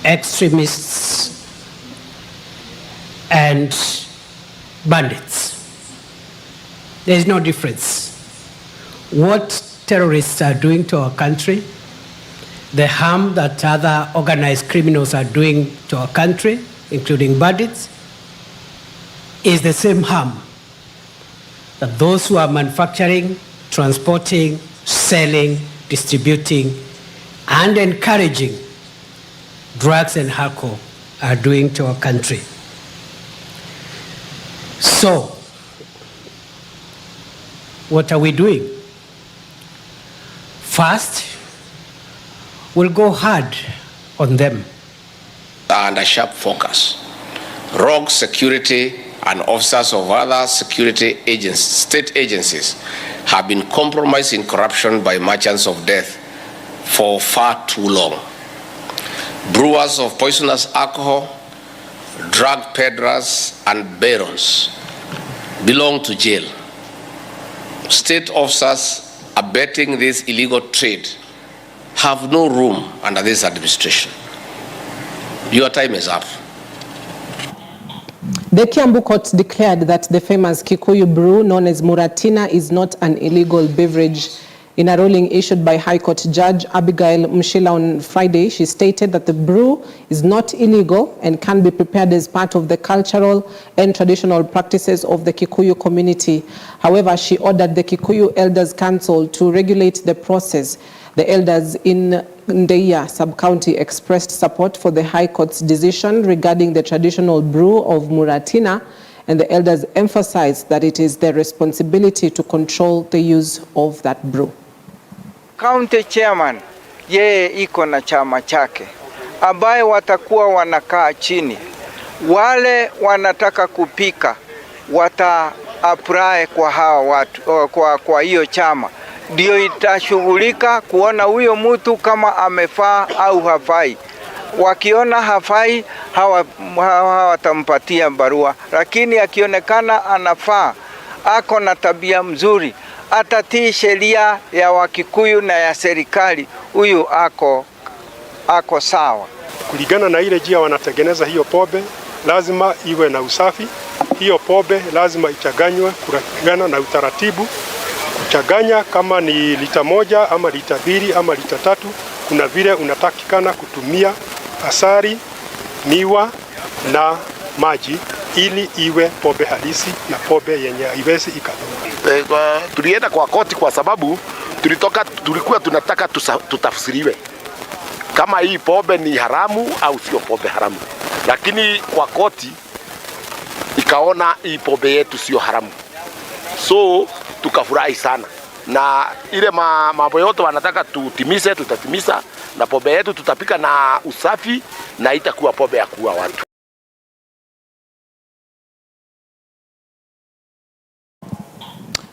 extremists and bandits. There is no difference. What terrorists are doing to our country, the harm that other organized criminals are doing to our country, including bandits, is the same harm that those who are manufacturing, transporting, selling, distributing, and encouraging drugs and alcohol are doing to our country. So, what are we doing? First, we'll go hard on them. Under sharp focus, rogue security and officers of other security agencies, state agencies, have been compromised in corruption by merchants of death for far too long. Brewers of poisonous alcohol, drug peddlers, and barons belong to jail. State officers abetting this illegal trade have no room under this administration. Your time is up. The Kiambu court declared that the famous Kikuyu brew known as Muratina is not an illegal beverage. In a ruling issued by High Court Judge Abigail Mshila on Friday, she stated that the brew is not illegal and can be prepared as part of the cultural and traditional practices of the Kikuyu community. However, she ordered the Kikuyu Elders Council to regulate the process. The elders in Ndeia sub-county expressed support for the High Court's decision regarding the traditional brew of Muratina, and the elders emphasized that it is their responsibility to control the use of that brew. County chairman yeye iko na chama chake ambaye watakuwa wanakaa chini. Wale wanataka kupika wata-apply kwa hawa watu, kwa hiyo chama. Ndio itashughulika kuona huyo mtu kama amefaa au hafai. Wakiona hafai hawatampatia barua, lakini akionekana anafaa, ako na tabia mzuri, atatii sheria ya Wakikuyu na ya serikali, huyu ako sawa. Kulingana na ile njia wanatengeneza hiyo pombe, lazima iwe na usafi. Hiyo pombe lazima ichanganywe kulingana na utaratibu. Kuchanganya kama ni lita 1 ama lita 2 ama lita 3, kuna vile unatakikana kutumia asali, miwa na maji ili iwe pombe halisi na pombe yenye haiwezi ikadhuru. Tulienda kwa koti kwa sababu tulikuwa tunataka tutafsiriwe kama hii pombe ni haramu au sio pombe haramu, lakini kwa koti ikaona hii pombe yetu sio haramu, so tukafurahi sana, na ile mambo yote wanataka tutimize, tutatimiza, na pombe yetu tutapika na usafi na itakuwa pombe ya kuua watu.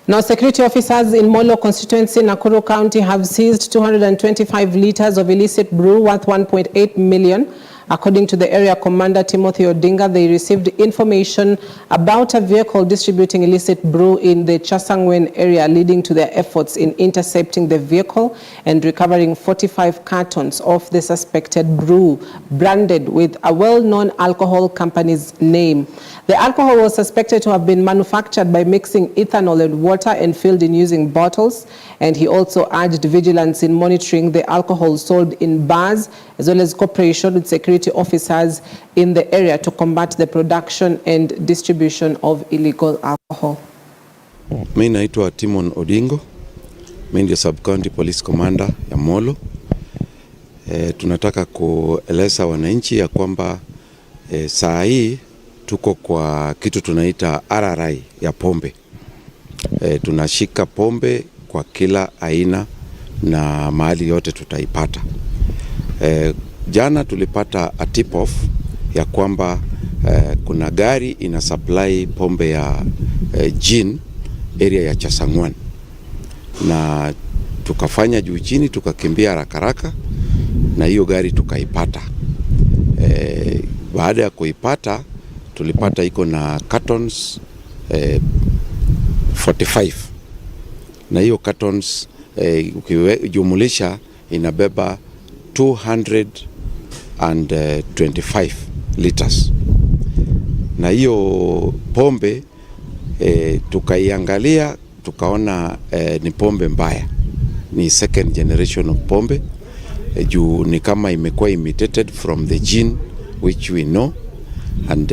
Now, security officers in Molo constituency, Nakuru County, have seized 225 liters of illicit brew worth 1.8 million. According to the area commander, Timothy Odinga, they received information about a vehicle distributing illicit brew in the Chasangwen area, leading to their efforts in intercepting the vehicle and recovering 45 cartons of the suspected brew, branded with a well-known alcohol company's name. The alcohol was suspected to have been manufactured by mixing ethanol and water and filled in using bottles. And he also urged vigilance in monitoring the alcohol sold in bars, as well as cooperation with security officers in the area to combat the production and distribution of illegal alcohol. Mimi naitwa Timon Odingo, mimi ndio sub-county police commander ya Molo. Tunataka kueleza wananchi ya kwamba saa hii tuko kwa kitu tunaita RRI ya pombe. Tunashika pombe kwa kila aina na mahali yote tutaipata. Jana tulipata a tip off ya kwamba kuna gari ina supply pombe ya gin area ya Chasangwan, na tukafanya juu chini, tukakimbia haraka na hiyo gari tukaipata. Baada ya kuipata tulipata iko na cartons 45, na hiyo cartons ukijumulisha inabeba 200 25 liters. Na hiyo pombe tukaiangalia tukaona ni pombe mbaya, ni second generation of pombe juu ni kama imekuwa imitated from the gene which we know, and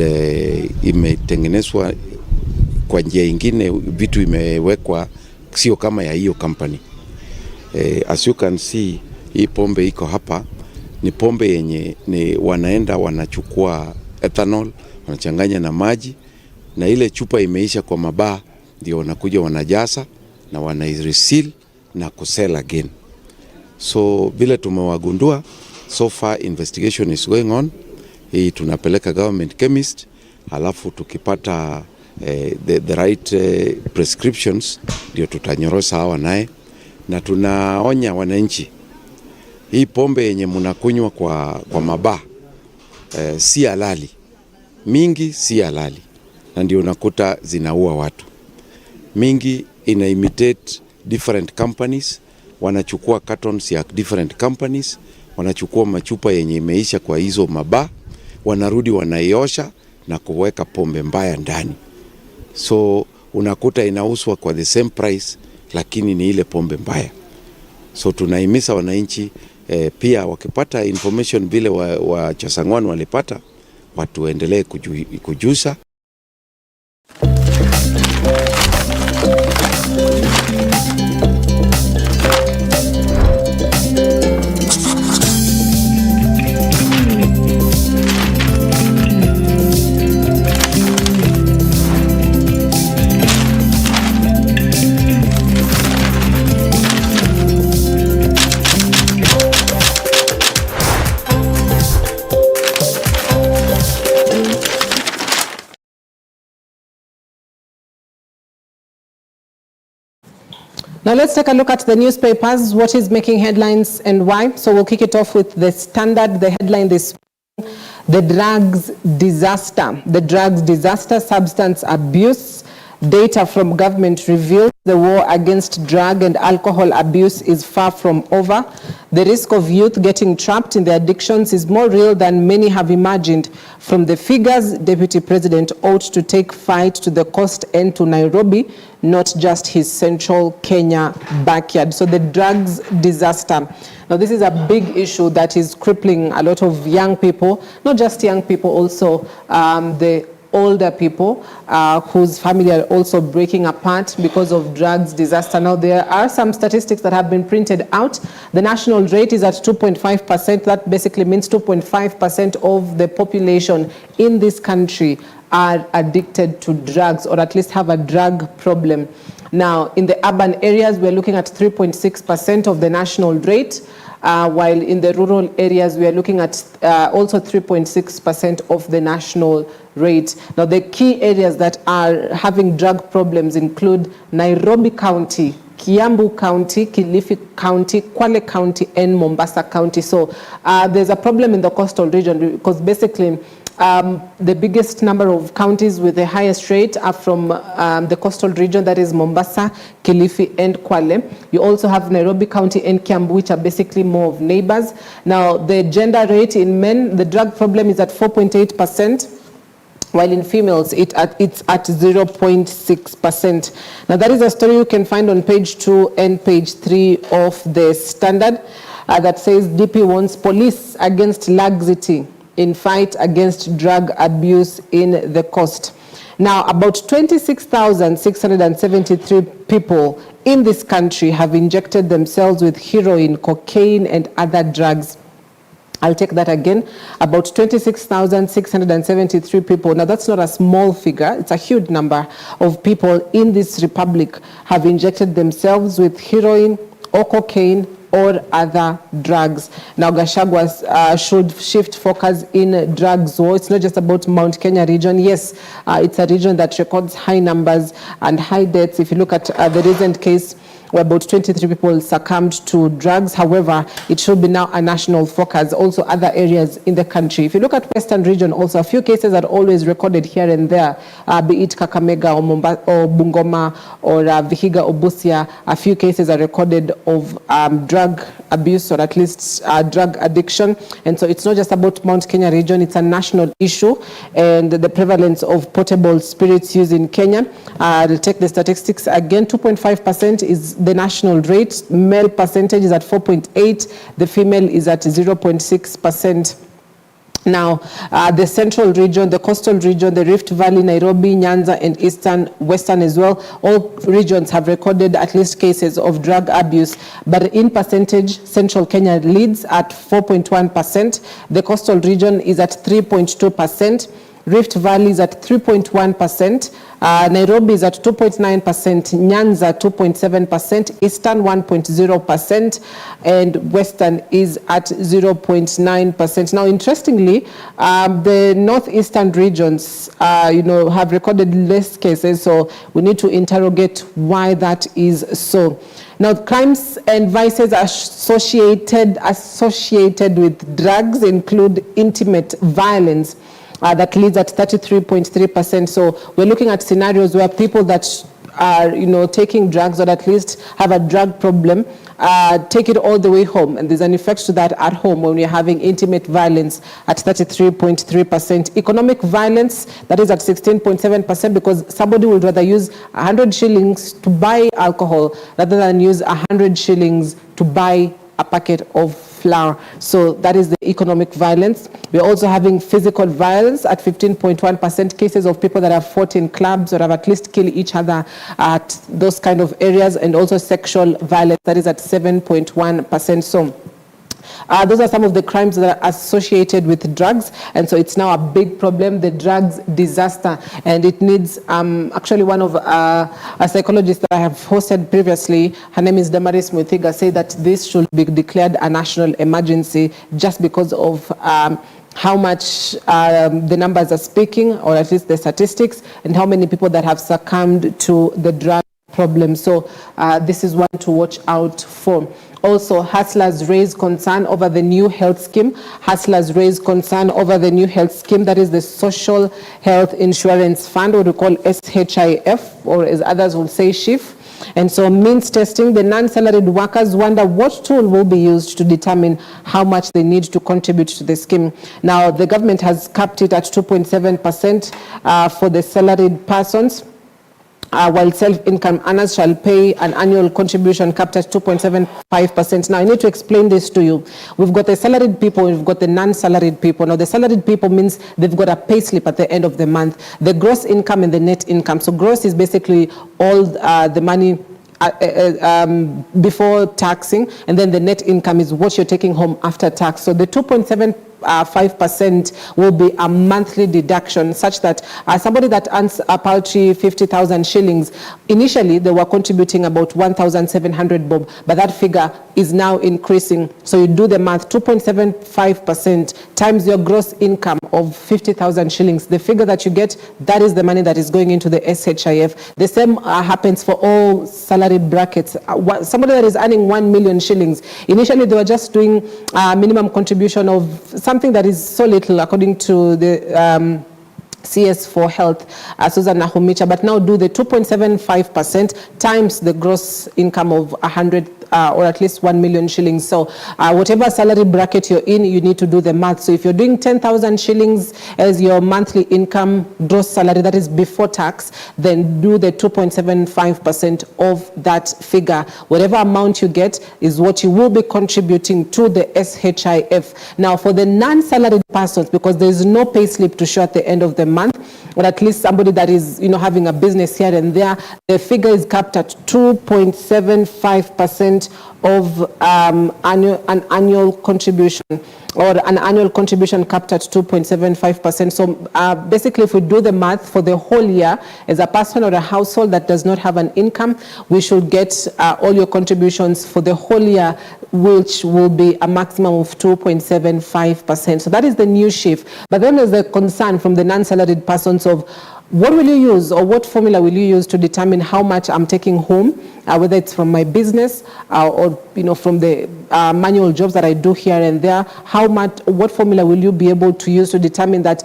imetengenezwa kwa njia ingine, vitu imewekwa sio kama ya hiyo company. As you can see, hii pombe iko hapa ni pombe yenye ni wanaenda wanachukua ethanol wanachanganya na maji, na ile chupa imeisha kwa mabaa, ndio wanakuja wanajaza na wanaireseal na kusell again. So vile tumewagundua, so far investigation is going on. Hii tunapeleka government chemist, halafu tukipata the right prescriptions ndio tutanyorosa hawa naye, na tunaonya wananchi, hii pombe yenye mnakunywa kwa mabaa si halali, mingi si halali, na ndio unakuta zinaua watu. Mingi ina imitate different companies, wanachukua cartons ya different companies, wanachukua machupa yenye imeisha kwa hizo mabaa, wanarudi wanaiosha na kuweka pombe mbaya ndani. So unakuta inauzwa kwa the same price, lakini ni ile pombe mbaya. So tunahimiza wananchi pia wakipata information vile wa Chesang'wan walipata, watu endelee kujusa. Now let's take a look at the newspapers, what is making headlines and why. So we'll kick it off with the Standard. The headline this morning, the drugs disaster. The drugs disaster, substance abuse. Data from government reveals the war against drug and alcohol abuse is far from over. The risk of youth getting trapped in their addictions is more real than many have imagined. From the figures, Deputy President ought to take fight to the coast and to Nairobi, not just his central Kenya backyard. So the drugs disaster. Now this is a big issue that is crippling a lot of young people, not just young people, also the older people whose family are also breaking apart because of drugs disaster. Now there are some statistics that have been printed out. The national rate is at 2.5%. That basically means 2.5% of the population in this country are addicted to drugs, or at least have a drug problem. Now in the urban areas, we're looking at 3.6% of the national rate. While in the rural areas, we are looking at also 3.6% of the national rate. Now, the key areas that are having drug problems include Nairobi County, Kiambu County, Kilifi County, Kwale County, and Mombasa County. So there's a problem in the coastal region because basically the biggest number of counties with the highest rate are from the coastal region, that is Mombasa, Kilifi, and Kwale. You also have Nairobi County and Kiambu, which are basically more of neighbors. Now, the gender rate in men, the drug problem is at 4.8%. While in females, it's at 0.6%. Now, that is a story you can find on page 2 and page 3 of the Standard that says DP warns police against laxity in fight against drug abuse in the coast. Now, about 26,673 people in this country have injected themselves with heroin, cocaine, and other drugs. I'll take that again. About 26,673 people. Now, that's not a small figure. It's a huge number of people in this republic have injected themselves with heroin or cocaine or other drugs. Now, Gachagua should shift focus in drugs war. It's not just about Mount Kenya region. Yes, it's a region that records high numbers and high deaths. If you look at the recent case, where about 23 people succumbed to drugs. However, it should be now a national focus, also other areas in the country. If you look at Western region, also a few cases are always recorded here and there, be it Kakamega or Bungoma or Vihiga or Busia. A few cases are recorded of drug abuse, or at least drug addiction. And so it's not just about Mount Kenya region, it's a national issue. And the prevalence of portable spirits use in Kenya, I'll take the statistics again. 2.5% is the national rate. Male percentage is at 4.8%. The female is at 0.6%. Now, the central region, the coastal region, the Rift Valley, Nairobi, Nyanza, and eastern, western as well, all regions have recorded at least cases of drug abuse. But in percentage, central Kenya leads at 4.1%. The coastal region is at 3.2%. Rift Valley is at 3.1%, Nairobi is at 2.9%, Nyanza 2.7%, Eastern 1.0%, and Western is at 0.9%. Now, interestingly, the northeastern regions, have recorded less cases, so we need to interrogate why that is so. Now, crimes and vices associated with drugs include intimate violence. That leads at 33.3%. So we're looking at scenarios where people that are, taking drugs, or at least have a drug problem, take it all the way home. And there's an effect to that at home when you're having intimate violence at 33.3%. Economic violence, that is at 16.7%, because somebody would rather use 100 shillings to buy alcohol rather than use 100 shillings to buy a packet of flour. So that is the economic violence. We're also having physical violence at 15.1%, cases of people that have fought in clubs or have at least killed each other at those kind of areas, and also sexual violence, that is at 7.1%. So those are some of the crimes that are associated with drugs, and so it's now a big problem, the drugs disaster, and it needs, actually one of a psychologist that I have hosted previously, her name is Damaris Muthiga, said that this should be declared a national emergency just because of how much the numbers are speaking, or at least the statistics, and how many people that have succumbed to the drug problem. So this is one to watch out for. Also, hustlers raise concern over the new health scheme. Hustlers raise concern over the new health scheme, that is the Social Health Insurance Fund, what we call SHIF, or as others will say, SHIF. And so means testing, the non-salaried workers wonder what tool will be used to determine how much they need to contribute to the scheme. Now, the government has capped it at 2.7% for the salaried persons. While self-income earners shall pay an annual contribution capped at 2.75%. Now, I need to explain this to you. We've got the salaried people, we've got the non-salaried people. Now, the salaried people means they've got a pay slip at the end of the month. The gross income and the net income. So gross is basically all the money before taxing, and then the net income is what you're taking home after tax. So the 2.75% will be a monthly deduction, such that somebody that earns a paltry 50,000 shillings, initially they were contributing about 1,700 bob, but that figure is now increasing. So you do the math, 2.75% times your gross income of 50,000 shillings. The figure that you get, that is the money that is going into the SHIF. The same happens for all salary brackets. Somebody that is earning 1 million shillings, initially they were just doing a minimum contribution of something that is so little, according to the CS for Health, Susan Nahumicha, but now do the 2.75% times the gross income of 100 or at least 1 million shillings. So whatever salary bracket you're in, you need to do the math. So if you're doing 10,000 shillings as your monthly income, gross salary, that is before tax, then do the 2.75% of that figure. Whatever amount you get is what you will be contributing to the SHIF. Now, for the non-salaried persons, because there is no pay slip to show at the end of the month, or at least somebody that is, having a business here and there, the figure is capped at 2.75% of an annual contribution, or an annual contribution capped at 2.75%. So basically, if we do the math for the whole year, as a person or a household that does not have an income, we should get all your contributions for the whole year, which will be a maximum of 2.75%. So that is the new shift. But then there's the concern from the non-salaried persons of, what will you use, or what formula will you use to determine how much I'm taking home, whether it's from my business or from the manual jobs that I do here and there? What formula will you be able to use to determine that,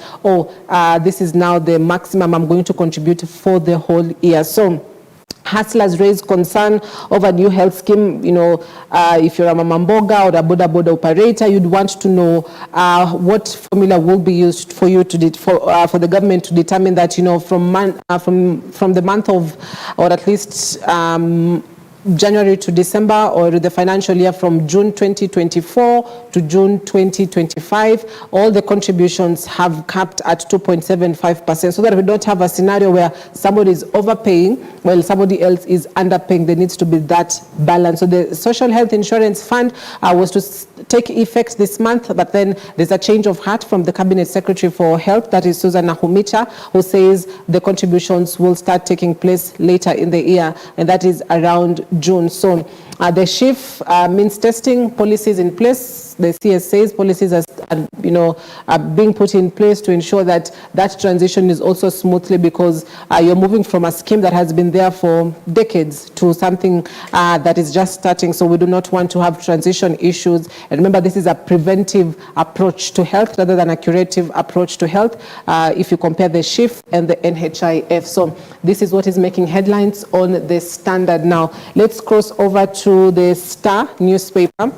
this is now the maximum I'm going to contribute for the whole year? So Hustlers raise concern over new health scheme. If you're a mamamboga or a boda operator, you'd want to know what formula will be used for you for the government to determine that from the month of, or at least January to December, or the financial year from June 2024 to June 2025, all the contributions have capped at 2.75%, so that we don't have a scenario where somebody is overpaying while somebody else is underpaying. There needs to be that balance. So the Social Health Insurance Fund was to take effect this month, but then there's a change of heart from the Cabinet Secretary for Health, that is Susan Nahumicha, who says the contributions will start taking place later in the year, and that is around June. So the shift means testing policies in place. The CS says policies are being put in place to ensure that that transition is also smoothly, because you're moving from a scheme that has been there for decades to something that is just starting. So we do not want to have transition issues. And remember, this is a preventive approach to health rather than a curative approach to health, if you compare the shift and the NHIF. So this is what is making headlines on the Standard. Now let's cross over to the Star newspaper.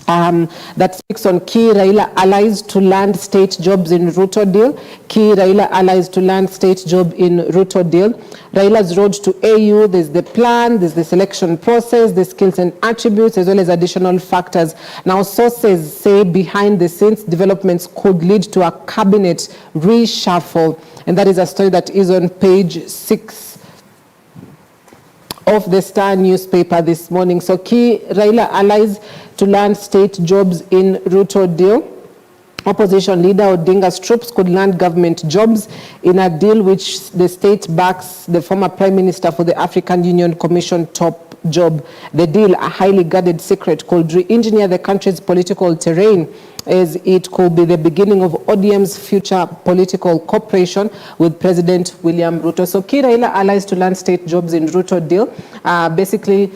That speaks on key Raila allies to land state jobs in Ruto deal. Key Raila allies to land state job in Ruto deal. Raila's road to AU, there's the plan, there's the selection process, the skills and attributes, as well as additional factors. Now, sources say behind the scenes developments could lead to a cabinet reshuffle. And that is a story that is on page 6 of the Star newspaper this morning. So key Raila allies to land state jobs in Ruto deal. Opposition leader Odinga's troops could land government jobs in a deal which the state backs the former Prime Minister for the African Union Commission top job. The deal, a highly guarded secret, could re-engineer the country's political terrain, as it could be the beginning of ODM's future political cooperation with President William Ruto. So key Raila allies to land state jobs in Ruto deal. Basically,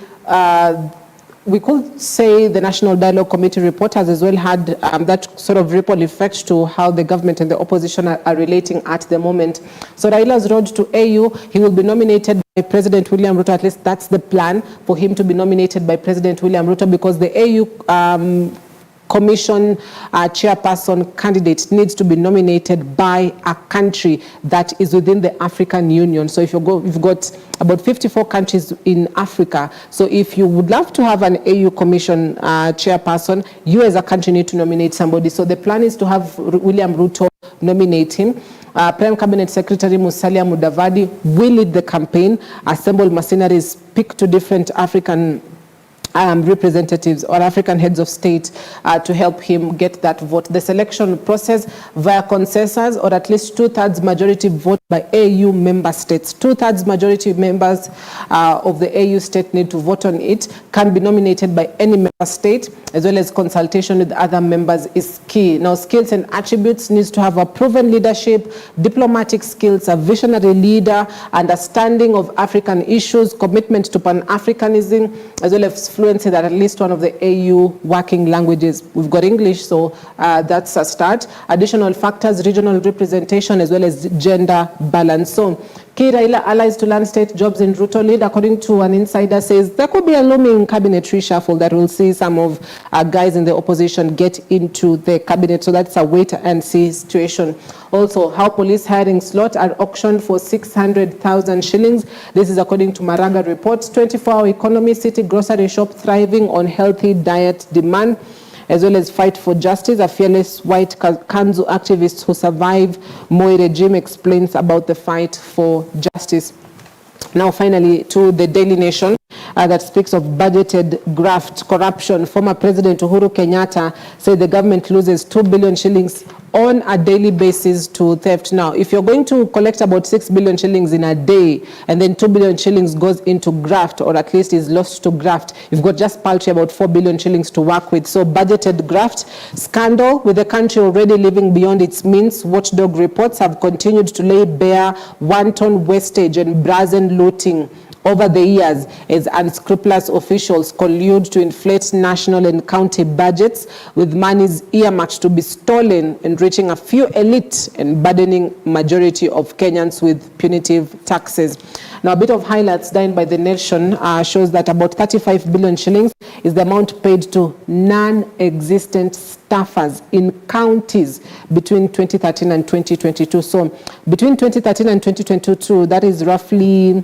we could say the National Dialogue Committee report has as well had that sort of ripple effect to how the government and the opposition are relating at the moment. So Raila's road to AU, he will be nominated by President William Ruto. At least that's the plan, for him to be nominated by President William Ruto, because the AU Commission chairperson candidate needs to be nominated by a country that is within the African Union. So if you've got about 54 countries in Africa. So if you would love to have an AU Commission chairperson, you as a country need to nominate somebody. So the plan is to have William Ruto nominate him. Prime Cabinet Secretary Musalia Mudavadi will lead the campaign, assemble mercenaries, speak to different African representatives or African heads of state to help him get that vote. The selection process via consensus, or at least 2/3 majority vote by AU member states. 2/3 majority members of the AU state need to vote on it, can be nominated by any member state, as well as consultation with other members is key. Now, skills and attributes needs to have a proven leadership, diplomatic skills, a visionary leader, understanding of African issues, commitment to Pan-Africanism, as well as fluency that at least one of the AU working languages. We've got English, so that's a start. Additional factors, regional representation, as well as gender balance. So key Raila allies to land state jobs in Ruto lead, according to an insider, says there could be a looming cabinet reshuffle that will see some of guys in the opposition get into the cabinet. So that's a wait and see situation. Also, how police hiring slot are auctioned for 600,000 shillings. This is according to Maraga reports. 24-hour economy, city grocery shop thriving on healthy diet demand, as well as fight for justice. A fearless white Kanzu activist who survived Moi regime explains about the fight for justice. Now, finally, to the Daily Nation that speaks of budgeted graft, corruption. Former President Uhuru Kenyatta said the government loses 2 billion shillings on a daily basis to theft. Now, if you're going to collect about 6 billion shillings in a day, and then 2 billion shillings goes into graft, or at least is lost to graft, you've got just paltry about 4 billion shillings to work with. So budgeted graft scandal, with the country already living beyond its means. Watchdog reports have continued to lay bare wanton wastage and brazen looting over the years as unscrupulous officials collude to inflate national and county budgets with monies earmarked to be stolen, enriching a few elite and burdening majority of Kenyans with punitive taxes. Now, a bit of highlights done by The Nation shows that about 35 billion shillings is the amount paid to non-existent staffers in counties between 2013 and 2022. So between 2013 and 2022, that is roughly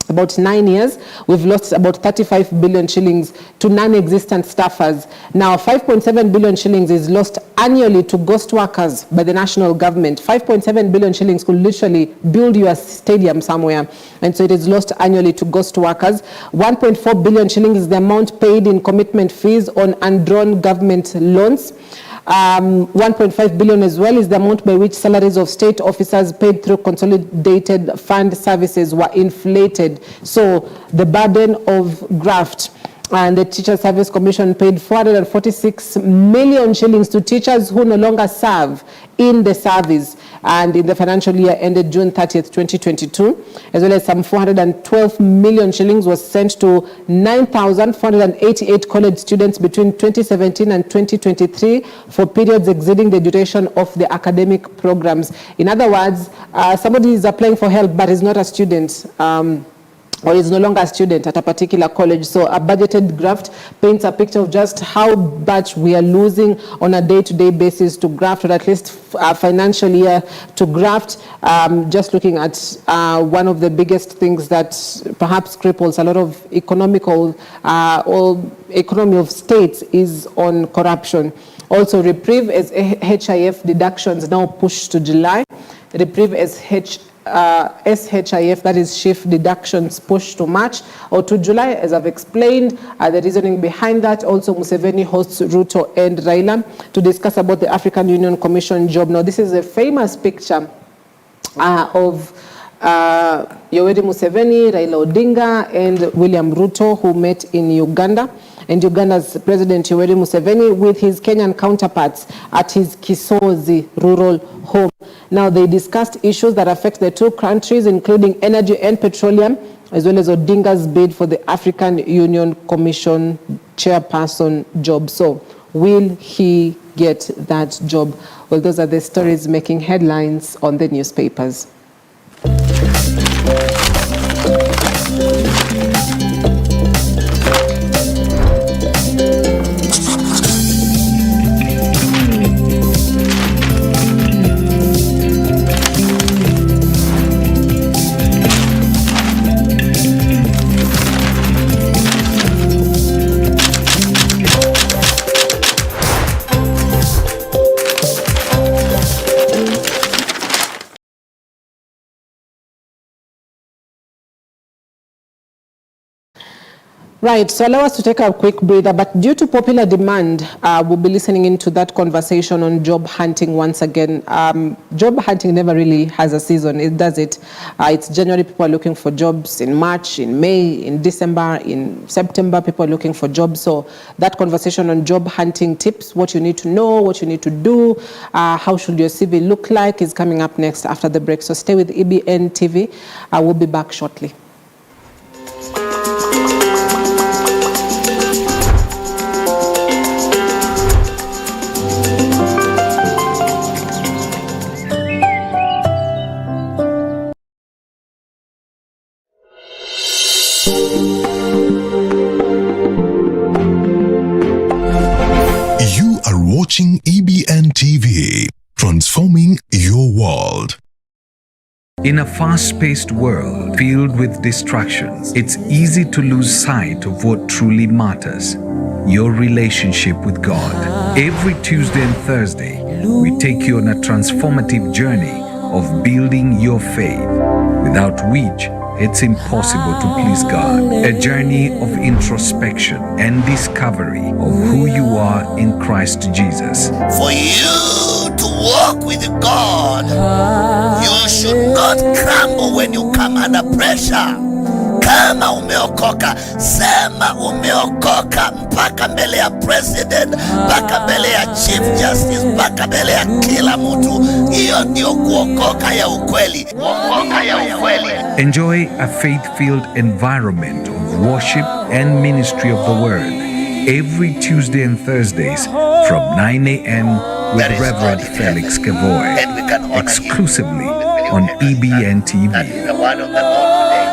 about 9 years, we've lost about 35 billion shillings to non-existent staffers. Now, 5.7 billion shillings is lost annually to ghost workers by the national government. 5.7 billion shillings could literally build you a stadium somewhere. And so it is lost annually to ghost workers. 1.4 billion shillings is the amount paid in commitment fees on undrawn government loans. 1.5 billion as well is the amount by which salaries of state officers paid through consolidated fund services were inflated. So the burden of graft. And the Teacher Service Commission paid 446 million shillings to teachers who no longer serve in the service. And in the financial year ended June 30th, 2022, as well as some 412 million shillings was sent to 9,488 college students between 2017 and 2023 for periods exceeding the duration of the academic programs. In other words, somebody is applying for help but is not a student. Or is no longer a student at a particular college. So a budgeted graft paints a picture of just how much we are losing on a day-to-day basis to graft, or at least a financial year to graft. Just looking at one of the biggest things that perhaps cripples a lot of economical or economy of states is on corruption. Also, reprieve as HIF deductions now pushed to July. Reprieve as SHIF, that is shift deductions, pushed to March or to July, as I've explained. The reasoning behind that. Also, Museveni hosts Ruto and Raila to discuss about the African Union Commission job. Now, this is a famous picture of Yoweri Museveni, Raila Odinga, and William Ruto, who met in Uganda. And Uganda's President Yoweri Museveni with his Kenyan counterparts at his Kisozi rural home. Now, they discussed issues that affect the two countries, including energy and petroleum, as well as Odinga's bid for the African Union Commission chairperson job. So, will he get that job? Well, those are the stories making headlines on the newspapers. Right, so allow us to take a quick breather, but due to popular demand, we'll be listening into that conversation on job hunting once again. Job hunting never really has a season, does it? It's January, people are looking for jobs. In March, in May, in December, in September, people are looking for jobs. So that conversation on job hunting tips, what you need to know, what you need to do, how should your CV look like, is coming up next after the break. So stay with EBN TV. I will be back shortly. Watching EBN TV, transforming your world. In a fast-paced world filled with distractions, it's easy to lose sight of what truly matters: your relationship with God. Every Tuesday and Thursday, we take you on a transformative journey of building your faith, without which it's impossible to please God. A journey of introspection and discovery of who you are in Christ Jesus. For you to walk with God, you should not crumble when you come under pressure. kama umeokoka, sema umeokoka, mpaka mbele ya president, mpaka mbele ya chief justice, mpaka mbele ya kila mtu. Hiyo ndio kuokoka ya ukweli, kuokoka ya ukweli. Enjoy a faith-filled environment of worship and ministry of the word every Tuesday and Thursdays from 9 a.m. with Reverend Felix Kevoy, exclusively on EBN TV. That is the word of the Lord today.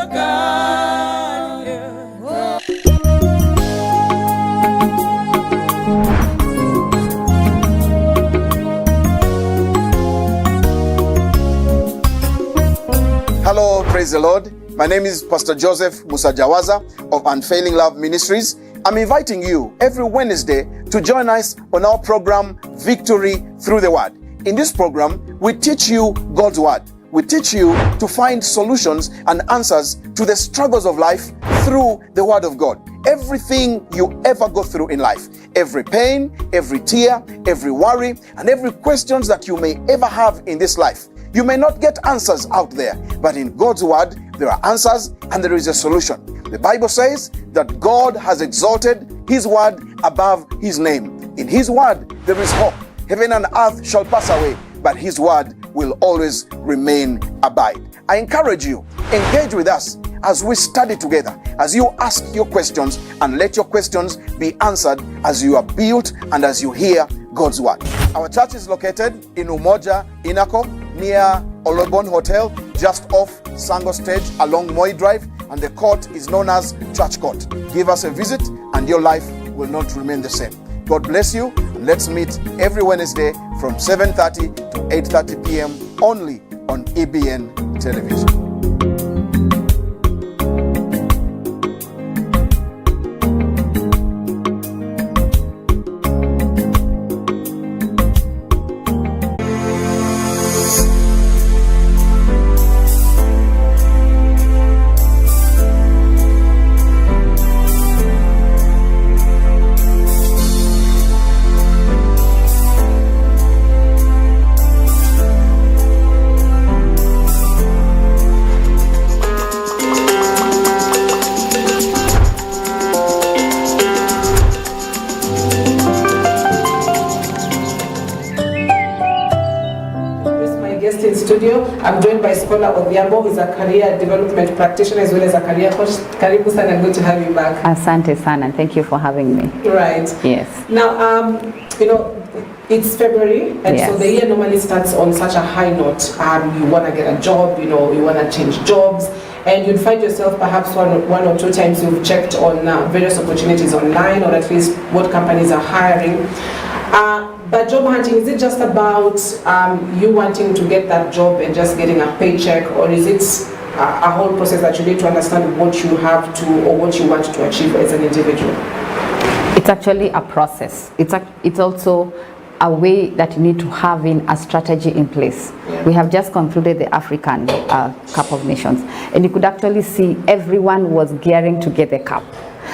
Hello, praise the Lord. My name is Pastor Joseph Musajawaza of Unfailing Love Ministries. I'm inviting you every Wednesday to join us on our program, Victory Through the Word. In this program, we teach you God's Word. We teach you to find solutions and answers to the struggles of life through the Word of God. Everything you ever go through in life, every pain, every tear, every worry, and every questions that you may ever have in this life. You may not get answers out there, but in God's Word, there are answers and there is a solution. The Bible says that God has exalted His Word above His name. In His Word, there is hope. Heaven and earth shall pass away, but His Word will always remain abide. I encourage you, engage with us as we study together, as you ask your questions, and let your questions be answered as you are built and as you hear God's Word. Our church is located in Umoja, Inako, near Olobon Hotel, just off Sango Stage along Moi Drive, and the court is known as Church Court. Give us a visit and your life will not remain the same. God bless you, and let's meet every Wednesday from 7:30 to 8:30 p.m. only on EBN television. I'm joined by Scholar Odhiambo, who is a career development practitioner as well as a career coach. Karibu sana, good to have you back. Asante sana, and thank you for having me. Right. Yes. Now, it's February, and yes. So the year normally starts on such a high note. You want to get a job, you want to change jobs, and you'd find yourself perhaps one or two times you've checked on various opportunities online, or at least what companies are hiring. But job hunting, is it just about you wanting to get that job and just getting a paycheck, or is it a whole process that you need to understand what you have to or what you want to achieve as an individual? It's actually a process. It's also a way that you need to have in a strategy in place. Yeah. We have just concluded the African Cup of Nations, and you could actually see everyone was gearing to get the cup.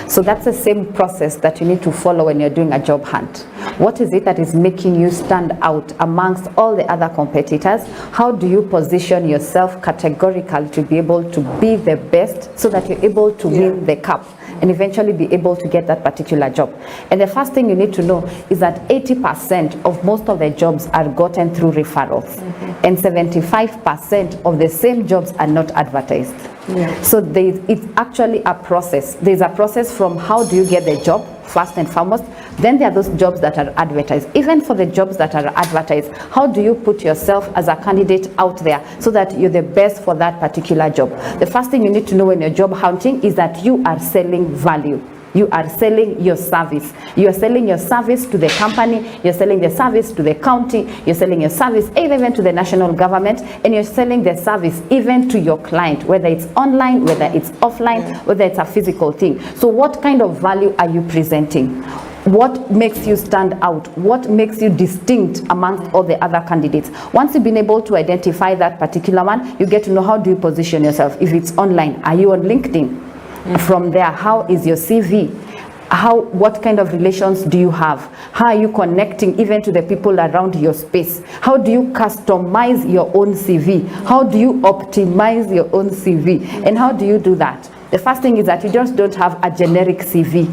So that's the same process that you need to follow when you're doing a job hunt. What is it that is making you stand out amongst all the other competitors? How do you position yourself categorically to be able to be the best so that you're able to win the cup and eventually be able to get that particular job? And the first thing you need to know is that 80% of most of the jobs are gotten through referrals, and 75% of the same jobs are not advertised. Yeah. So it's actually a process. There's a process from how do you get the job, first and foremost. Then there are those jobs that are advertised. Even for the jobs that are advertised, how do you put yourself as a candidate out there so that you're the best for that particular job? The first thing you need to know when you're job hunting is that you are selling value. You are selling your service. You are selling your service to the company, you're selling the service to the county, you're selling your service even to the national government, and you're selling the service even to your client, whether it's online, whether it's offline, whether it's a physical thing. So what kind of value are you presenting? What makes you stand out? What makes you distinct amongst all the other candidates? Once you've been able to identify that particular one, you get to know how do you position yourself. If it's online, are you on LinkedIn? From there, how is your CV? What kind of relations do you have? How are you connecting even to the people around your space? How do you customize your own CV? How do you optimize your own CV? And how do you do that? The first thing is that you just don't have a generic CV.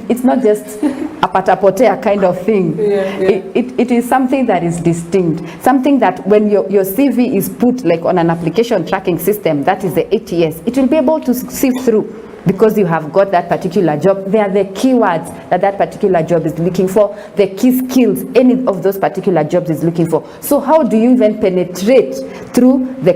It's not just a patapotea kind of thing. It is something that is distinct. Something that when your CV is put like on an application tracking system, that is the ATS, it will be able to sift through. Because you have got that particular job, they are the keywords that particular job is looking for, the key skills any of those particular jobs is looking for. So how do you even penetrate through the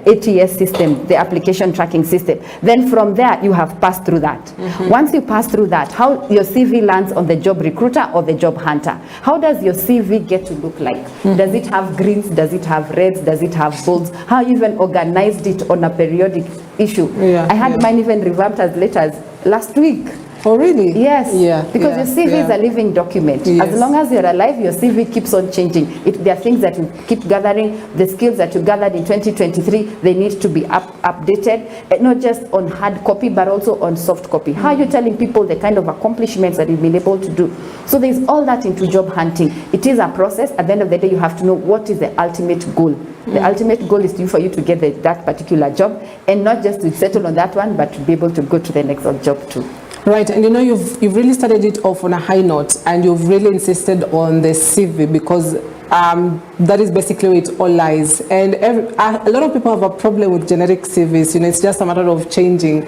ATS system, the application tracking system? Then from there, you have passed through that. Once you pass through that, how your CV lands on the job recruiter or the job hunter? How does your CV get to look like? Does it have greens? Does it have reds? Does it have bolds? How you even organized it on a periodic issue? I had mine even revamped as late as last week. Oh, really? Yes. Because your CV is a living document. As long as you're alive, your CV keeps on changing. There are things that you keep gathering. The skills that you gathered in 2023, they need to be updated, not just on hard copy, but also on soft copy. How are you telling people the kind of accomplishments that you've been able to do? So there's all that into job hunting. It is a process. At the end of the day, you have to know what is the ultimate goal. The ultimate goal is for you to get that particular job, and not just to settle on that one, but to be able to go to the next job too. Right, and you've really started it off on a high note, and you've really insisted on the CV because that is basically where it all lies. And a lot of people have a problem with generic CVs. It's just a matter of changing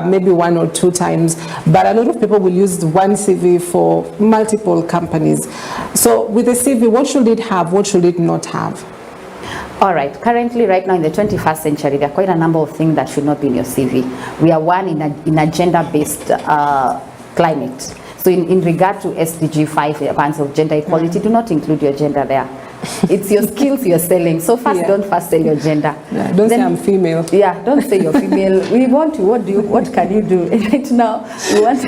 maybe 1 or 2 times. But a lot of people will use one CV for multiple companies. So with the CV, what should it have? What should it not have? All right, currently right now in the 21st century, there are quite a number of things that should not be in your CV. We are one in a gender-based climate. So in regard to SDG 5, the advance of gender equality, do not include your gender there. It's your skills you're selling. So first, don't first sell your gender. Don't say I'm female. Yeah, don't say you're female. We want to, what can you do? Right now, we want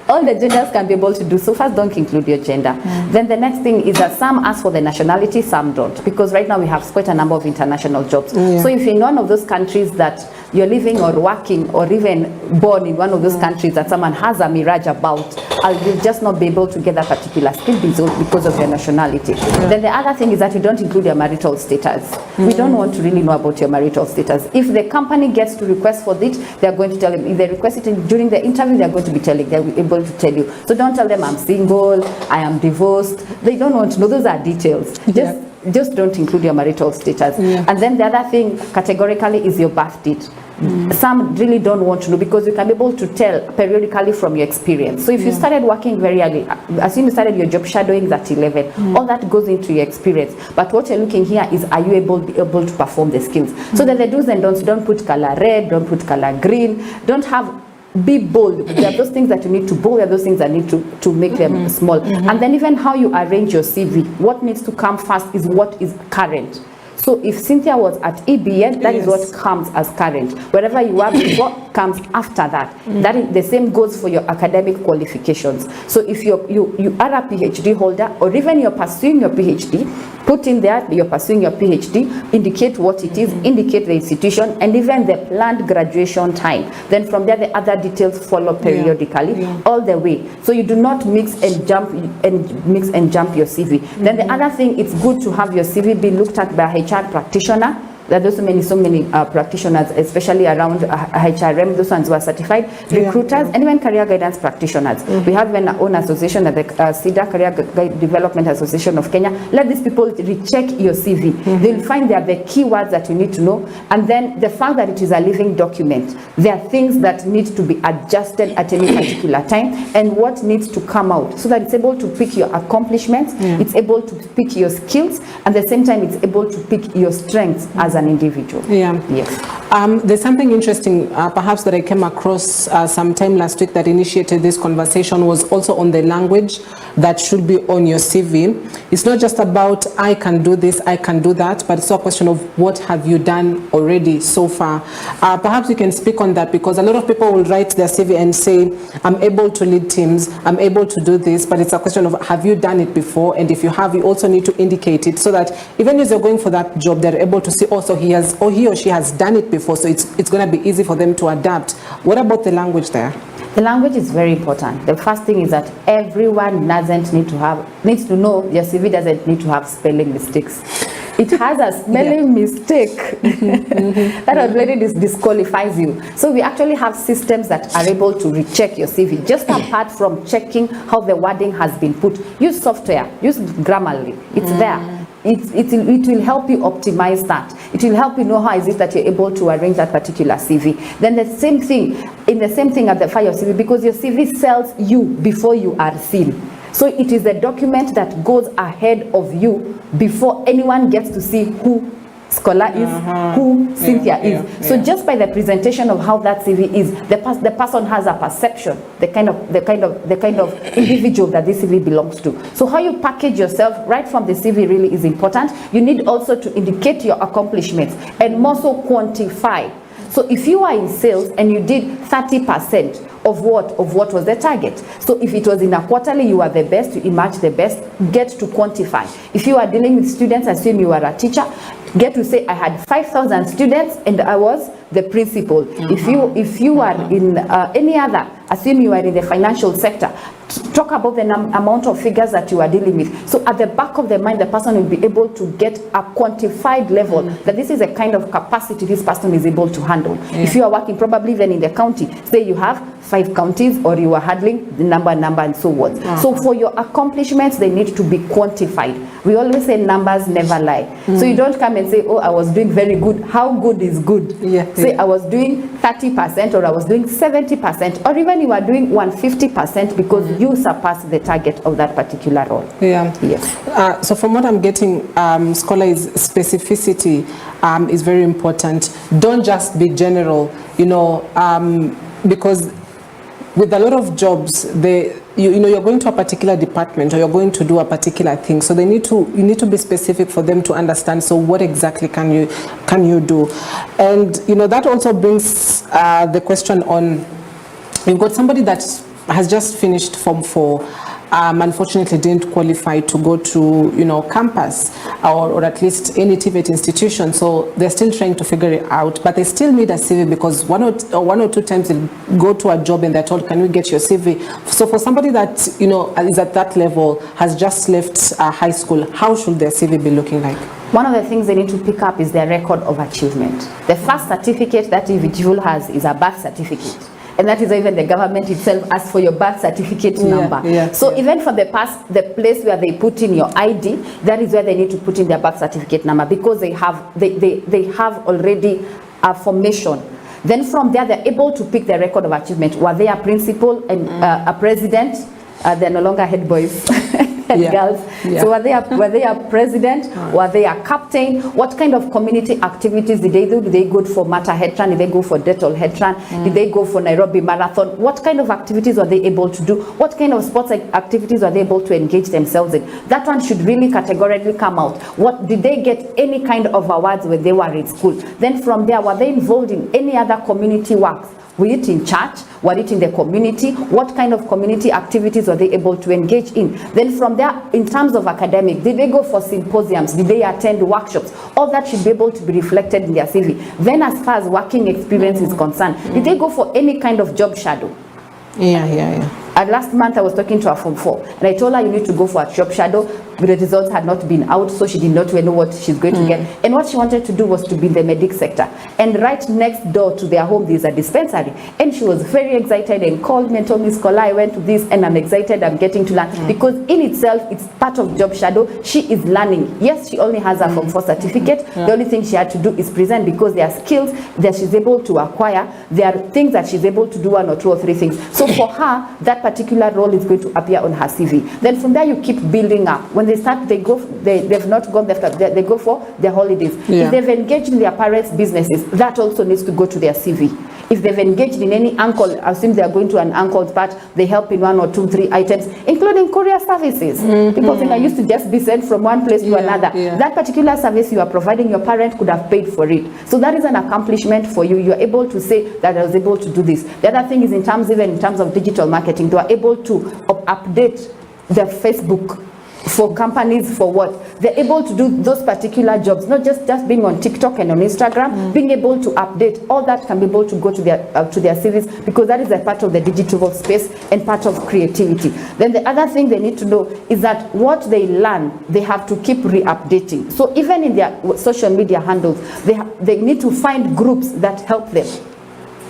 all the genders can be able to do. So first, don't include your gender. Then the next thing is that some ask for the nationality, some don't. Because right now we have quite a number of international jobs. So if you're in one of those countries that you're living or working or even born in one of those countries that someone has a mirage about, you'll just not be able to get that particular skill because of your nationality. Then the other thing is that you don't include your marital status. We don't want to really know about your marital status. If the company gets to request for it, they're going to tell them. If they request it during the interview, they're going to be telling, they're able to tell you. So don't tell them I'm single, I am divorced. They don't want to know. Those are details. Just don't include your marital status. And then the other thing categorically is your birth date. Some really don't want to know because you can be able to tell periodically from your experience. So if you started working very early, assume you started your job shadowing at 11, all that goes into your experience. But what you're looking here is, are you able to perform the skills? So that the do's and don'ts, don't put color red, don't put color green, be bold. There are those things that you need to bold, there are those things that need to make them small. And then even how you arrange your CV, what needs to come first is what is current. So if Cynthia was at EBN, that is what comes as current. Wherever you are before comes after that. That is, the same goes for your academic qualifications. So if you are a PhD holder, or even you're pursuing your PhD, put in there you're pursuing your PhD, indicate what it is, indicate the institution, and even the planned graduation time. Then from there, the other details follow periodically all the way. So you do not mix and jump your CV. Then the other thing, it's good to have your CV be looked at by a HR practitioner. There are so many practitioners, especially around HRM, those ones who are certified, recruiters, and even career guidance practitioners. We have an own association at the CIDA, Career Development Association of Kenya. Let these people recheck your CV. They'll find there are the keywords that you need to know, and then the fact that it is a living document. There are things that need to be adjusted at any particular time, and what needs to come out, so that it's able to pick your accomplishments, it's able to pick your skills, and at the same time, it's able to pick your strengths as an individual. There's something interesting perhaps that I came across sometime last week that initiated this conversation, was also on the language that should be on your CV. It's not just about I can do this, I can do that, but it's also a question of what have you done already so far. Perhaps you can speak on that, because a lot of people will write their CV and say, I'm able to lead teams, I'm able to do this, but it's a question of have you done it before? And if you have, you also need to indicate it, so that even as you're going for that job, they're able to see also he or she has done it before, so it's going to be easy for them to adapt. What about the language there? The language is very important. The first thing is that everyone needs to know your CV doesn't need to have spelling mistakes. It has a spelling mistake that already disqualifies you. So we actually have systems that are able to recheck your CV. Just apart from checking how the wording has been put, use software, use Grammarly. It's there. It will help you optimize that. It will help you know how is it that you're able to arrange that particular CV. Then the same thing at the file your CV, because your CV sells you before you are seen. So it is a document that goes ahead of you before anyone gets to see who Scholar is, who Cynthia is. So just by the presentation of how that CV is, the person has a perception, the kind of individual that this CV belongs to. So how you package yourself right from the CV really is important. You need also to indicate your accomplishments and more so quantify. So if you are in sales and you did 30% of what was the target. So if it was in a quarterly, you are the best, you emerge the best, get to quantify. If you are dealing with students, assume you are a teacher, get to say I had 5,000 students and I was the principal. If you are in any other, assume you are in the financial sector, talk about the amount of figures that you are dealing with. So at the back of the mind, the person will be able to get a quantified level that this is a kind of capacity this person is able to handle. If you are working probably even in the county, say you have 5 counties or you are handling the number and so on. So for your accomplishments, they need to be quantified. We always say numbers never lie. So you don't come and say, oh, I was doing very good. How good is good? Say I was doing 30% or I was doing 70%, or even you are doing 150% because you surpass the target of that particular role. Yes. So from what I'm getting, Scholar, is specificity is very important. Don't just be general, because with a lot of jobs, you're going to a particular department or you're going to do a particular thing, so you need to be specific for them to understand. So what exactly can you do? And that also brings the question on, you've got somebody that has just finished Form 4, unfortunately didn't qualify to go to campus or at least any TVET institution, so they're still trying to figure it out, but they still need a CV because one or two times they'll go to a job and they're told, can we get your CV? So for somebody that is at that level, has just left high school, how should their CV be looking like? One of the things they need to pick up is their record of achievement. The first certificate that individual has is a birth certificate. And that is even the government itself asks for your birth certificate number. So even for the place where they put in your ID, that is where they need to put in their birth certificate number, because they have already a formation. Then from there, they're able to pick their record of achievement. Were they a principal and a president? They're no longer head boys. Girls. So were they a president? Were they a captain? What kind of community activities did they do? Did they go for Mata Headrun? Did they go for Detol Headrun? Did they go for Nairobi Marathon? What kind of activities were they able to do? What kind of sports activities were they able to engage themselves in? That one should really categorically come out. What did they get any kind of awards when they were in school? Then from there, were they involved in any other community works? Were it in church? Were it in the community? What kind of community activities were they able to engage in? Then from there, in terms of academic, did they go for symposiums? Did they attend workshops? All that should be able to be reflected in their CV. Then as far as working experience is concerned, did they go for any kind of job shadow? Last month I was talking to her Form 4 and I told her you need to go for a job shadow, but the results had not been out, so she did not know what she's going to get. And what she wanted to do was to be in the medic sector. And right next door to their home there's a dispensary. And she was very excited and called me and told me, Scholar, I went to this and I'm excited, I'm getting to learn. Because in itself, it's part of job shadow. She is learning. Yes, she only has a Form 4 certificate. The only thing she had to do is present, because there are skills that she's able to acquire. There are things that she's able to do, 1 or 2 or 3 things. So for her, that particular role is going to appear on her CV. Then from there, you keep building up. When they start, they've not gone left, they go for their holidays. If they've engaged in their parents' businesses, that also needs to go to their CV. If they've engaged in any uncle, I assume they are going to an uncle's part, they help in 1 or 2, 3 items, including courier services. People think I used to just be sent from one place to another. That particular service you are providing, your parent could have paid for it. So that is an accomplishment for you. You are able to say that I was able to do this. The other thing is even in terms of digital marketing, they are able to update their Facebook for companies for what? They're able to do those particular jobs, not just being on TikTok and on Instagram, being able to update, all that can be able to go to their CVs, because that is a part of the digital space and part of creativity. Then the other thing they need to know is that what they learn, they have to keep re-updating. So even in their social media handles, they need to find groups that help them.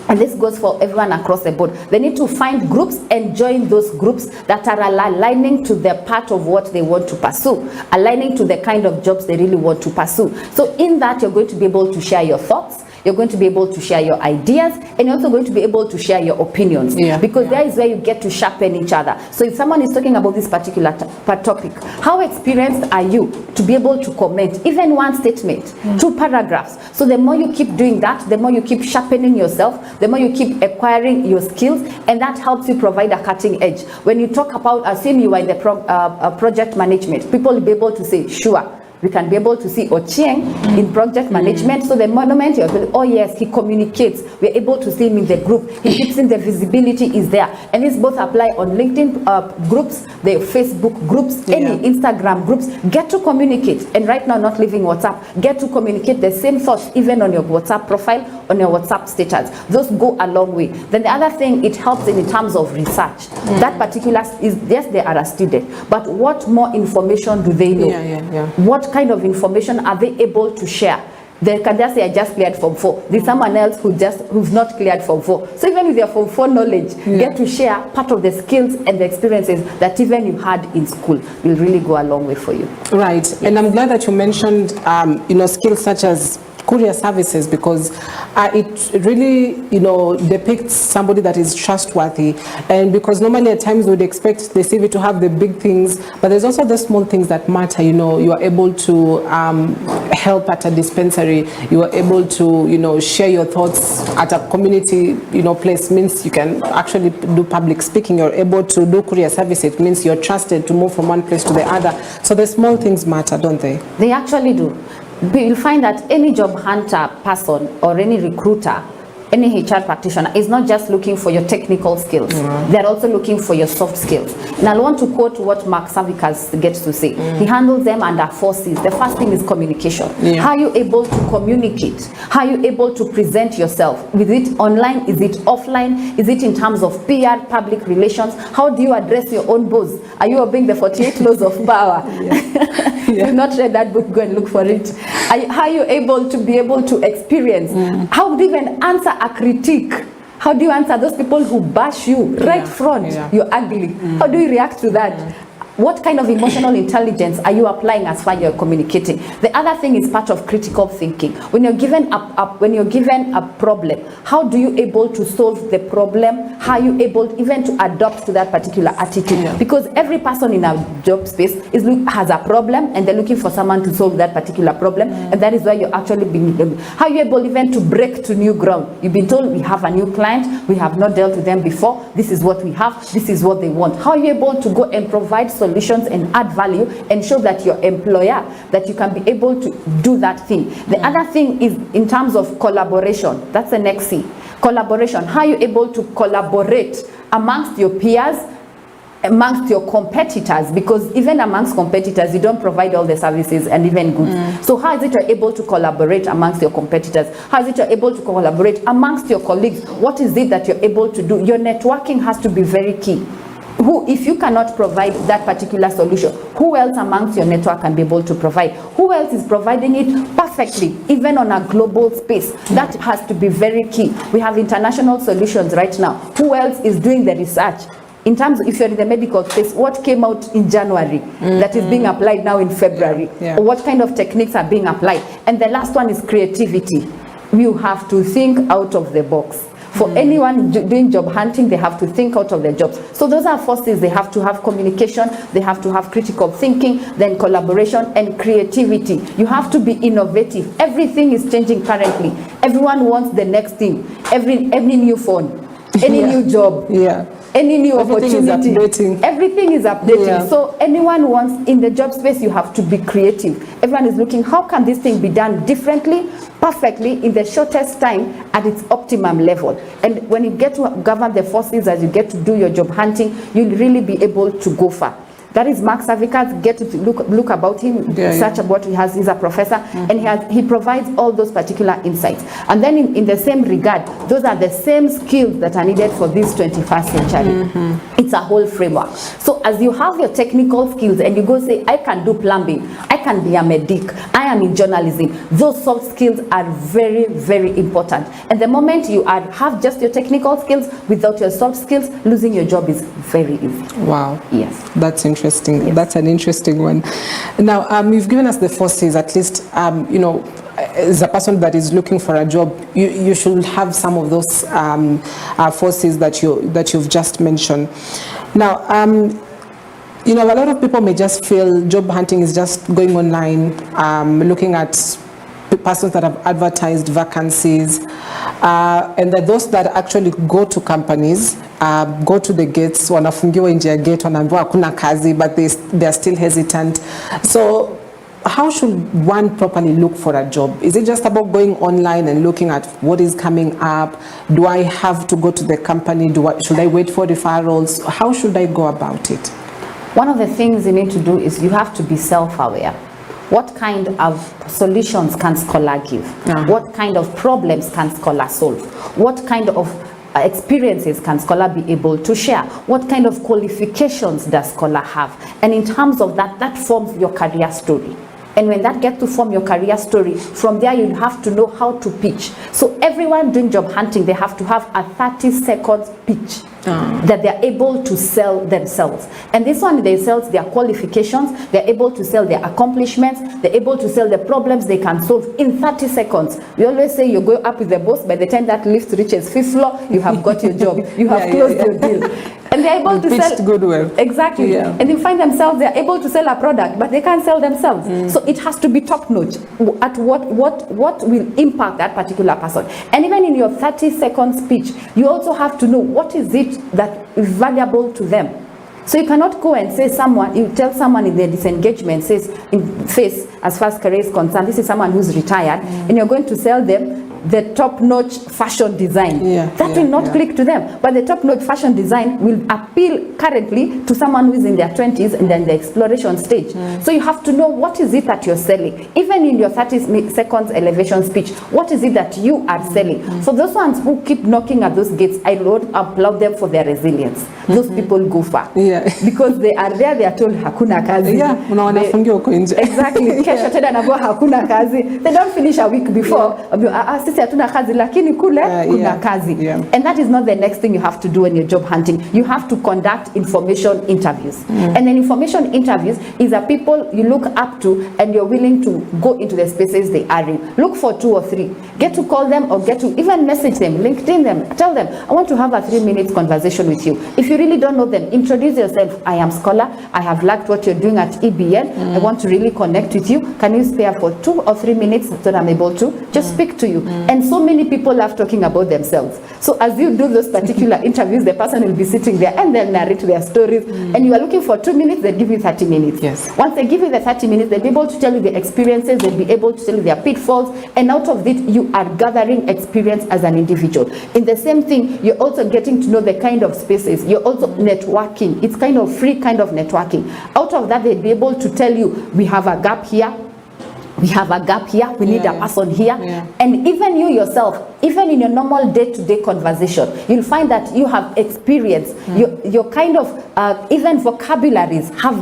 And this goes for everyone across the board. They need to find groups and join those groups that are aligning to the part of what they want to pursue, aligning to the kind of jobs they really want to pursue. So in that, you're going to be able to share your thoughts, you're going to be able to share your ideas, and you're also going to be able to share your opinions, because there is where you get to sharpen each other. So if someone is talking about this particular topic, how experienced are you to be able to comment, even one statement, 2 paragraphs? So the more you keep doing that, the more you keep sharpening yourself, the more you keep acquiring your skills, and that helps you provide a cutting edge. When you talk about, assume you are in the project management, people will be able to say, sure, we can be able to see Ochieng in project management. So the moment you're going, oh yes, he communicates, we're able to see him in the group, he keeps in the visibility is there. And this both apply on LinkedIn groups, the Facebook groups, any Instagram groups. Get to communicate. And right now, not leaving WhatsApp, get to communicate the same thoughts even on your WhatsApp profile, on your WhatsApp status. Those go a long way. Then the other thing, it helps in terms of research. That particular is, yes, they are a student, but what more information do they know? What kind of information are they able to share? They can just say, I just cleared Form 4. There's someone else who's not cleared Form 4. So even with your Form 4 knowledge, get to share part of the skills and the experiences that even you had in school will really go a long way for you. Right. Yes. And I'm glad that you mentioned, skills such as courier services, because it really, depicts somebody that is trustworthy. And because normally at times we'd expect the CV to have the big things, but there's also the small things that matter. You are able to help at a dispensary. You are able to, share your thoughts at a community, place. Means you can actually do public speaking. You're able to do courier service. It means you're trusted to move from one place to the other. So the small things matter, don't they? They actually do. You'll find that any job hunter person or any recruiter, any HR practitioner is not just looking for your technical skills. They're also looking for your soft skills. And I want to quote what Mark Savickas gets to say. He handles them under 4 C's. The first thing is communication. How are you able to communicate? How are you able to present yourself? Is it online? Is it offline? Is it in terms of PR, public relations? How do you address your own boss? Are you obeying the 48 laws of power? If you've not read that book, go and look for it. How are you able to experience? How do you even answer a critique? How do you answer those people who bash you right front? You're ugly. How do you react to that? What kind of emotional intelligence are you applying as far as you're communicating? The other thing is part of critical thinking. When you're given a problem, how do you able to solve the problem? How are you able even to adopt to that particular attitude? Because every person in our job space has a problem, and they're looking for someone to solve that particular problem, and that is why you're actually being. How are you able even to break to new ground? You've been told we have a new client, we have not dealt with them before. This is what we have. This is what they want. How are you able to go and provide solutions and add value and show that your employer that you can be able to do that thing? The other thing is in terms of collaboration. That's the next C. Collaboration. How are you able to collaborate amongst your peers, amongst your competitors? Because even amongst competitors, you don't provide all the services and even goods. So how is it you're able to collaborate amongst your competitors? How is it you're able to collaborate amongst your colleagues? What is it that you're able to do? Your networking has to be very key. If you cannot provide that particular solution, who else amongst your network can be able to provide? Who else is providing it perfectly, even on a global space? That has to be very key. We have international solutions right now. Who else is doing the research? In terms of, if you're in the medical space, what came out in January that is being applied now in February? Or what kind of techniques are being applied? And the last one is creativity. You have to think out of the box. For anyone doing job hunting, they have to think out of their jobs. So those are forces. They have to have communication, they have to have critical thinking, then collaboration and creativity. You have to be innovative. Everything is changing currently. Everyone wants the next thing. Every new phone, any new job, any new opportunity. Everything is updating. So anyone wants, in the job space, you have to be creative. Everyone is looking, how can this thing be done differently, perfectly, in the shortest time, at its optimum level? And when you get to govern the forces as you get to do your job hunting, you'll really be able to go far. That is Mark Savikas. Get to look about him, search about he has. He's a professor, and he provides all those particular insights. And then in the same regard, those are the same skills that are needed for this 21st century. It's a whole framework. So as you have your technical skills and you go say, I can do plumbing, I can be a medic, I am in journalism, those soft skills are very, very important. And the moment you have just your technical skills without your soft skills, losing your job is very easy. Wow. Yes. That's interesting. Yes. That's an interesting one. Now, you've given us the forces, at least, you know, as a person that is looking for a job, you should have some of those forces that you've just mentioned. Now, you know, a lot of people may just feel job hunting is just going online, looking at persons that have advertised vacancies, and that those that actually go to companies, go to the gates, wanafungiwa nje ya gate, wanaambiwa hakuna kazi, but they're still hesitant. So how should one properly look for a job? Is it just about going online and looking at what is coming up? Do I have to go to the company? Should I wait for referrals? How should I go about it? One of the things you need to do is you have to be self-aware. What kind of solutions can scholar give? What kind of problems can scholar solve? What kind of experiences can scholar be able to share? What kind of qualifications does scholar have? And in terms of that, that forms your career story. And when that gets to form your career story, from there you have to know how to pitch. So everyone doing job hunting, they have to have a 30-second pitch that they're able to sell themselves. And this one, they sell their qualifications, they're able to sell their accomplishments, they're able to sell the problems they can solve in 30 seconds. We always say you go up with the boss, by the time that lift reaches 5th floor, you have got your job, you have closed your deal. And they're able to sell goodwill. Exactly. And they find themselves, they're able to sell a product, but they can't sell themselves. So it has to be top notch at what will impact that particular person. And even in your 30-second speech, you also have to know what is it that is valuable to them. So you cannot go and say you tell someone in their disengagement, as far as career is concerned, this is someone who's retired, and you're going to sell them the top-notch fashion design. That will not click to them. But the top-notch fashion design will appeal currently to someone who is in their 20s and then the exploration stage. So you have to know what is it that you're selling. Even in your 30 seconds elevation speech, what is it that you are selling? So those ones who keep knocking at those gates, I would applaud them for their resilience. Those people go far. Because they are there, they are told hakuna kazi. Exactly. Kesho tena nabo hakuna kazi. They don't finish a week before. Hatuna kazi lakini kule kuna kazi. And that is not the next thing you have to do when you're job hunting. You have to conduct information interviews. And then information interviews is a people you look up to and you're willing to go into the spaces they are in. Look for 2 or 3. Get to call them or get to even message them, LinkedIn them, tell them, I want to have a 3-minute conversation with you. If you really don't know them, introduce yourself. I am Scholar. I have liked what you're doing at EBN. I want to really connect with you. Can you spare for 2 or 3 minutes so that I'm able to just speak to you? And so many people love talking about themselves. So as you do those particular interviews, the person will be sitting there and they'll narrate their stories. And you are looking for 2 minutes, they'll give you 30 minutes. Once they give you the 30 minutes, they'll be able to tell you the experiences, they'll be able to tell you their pitfalls. And out of it, you are gathering experience as an individual. In the same thing, you're also getting to know the kind of spaces. You're also networking. It's kind of free kind of networking. Out of that, they'll be able to tell you, we have a gap here. We have a gap here, we need a person here. And even you yourself, even in your normal day-to-day conversation, you'll find that you have experience. Your kind of, even vocabularies have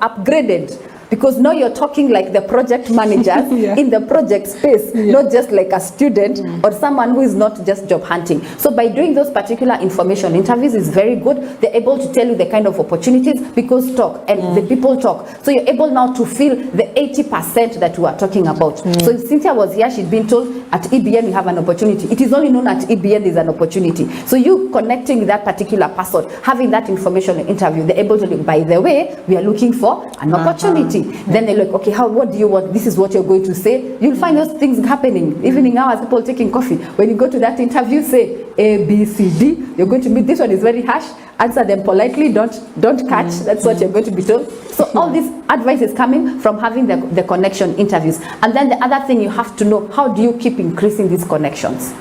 upgraded. Because now you're talking like the project managers in the project space, not just like a student or someone who is not just job hunting. So by doing those particular information interviews is very good. They're able to tell you the kind of opportunities because talk and the people talk. So you're able now to feel the 80% that we are talking about. So if Cynthia was here, she'd been told at EBN we have an opportunity. It is only known at EBN there's an opportunity. So you connecting with that particular person, having that information in interview, they're able to look, by the way, we are looking for an opportunity. Then they're like, okay, what do you want? This is what you're going to say. You'll find those things happening. Evening hours, people taking coffee. When you go to that interview, say, A, B, C, D. You're going to meet, this one is very harsh. Answer them politely, don't catch. That's what you're going to be told. So all this advice is coming from having the connection interviews. And then the other thing you have to know, how do you keep increasing these connections?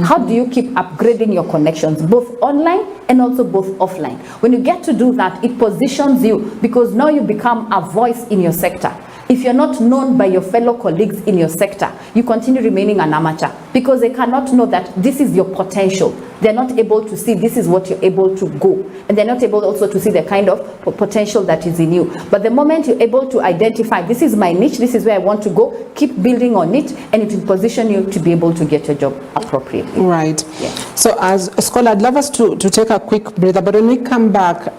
How do you keep upgrading your connections, both online and also both offline? When you get to do that, it positions you, because now you become a voice in your sector. If you're not known by your fellow colleagues in your sector, you continue remaining an amateur, because they cannot know that this is your potential. They're not able to see this is what you're able to go. And they're not able also to see the kind of potential that is in you. But the moment you're able to identify, this is my niche, this is where I want to go, keep building on it, and it will position you to be able to get your job appropriately. Right. Yeah. So as a scholar, I'd love us to take a quick breather, but when we come back,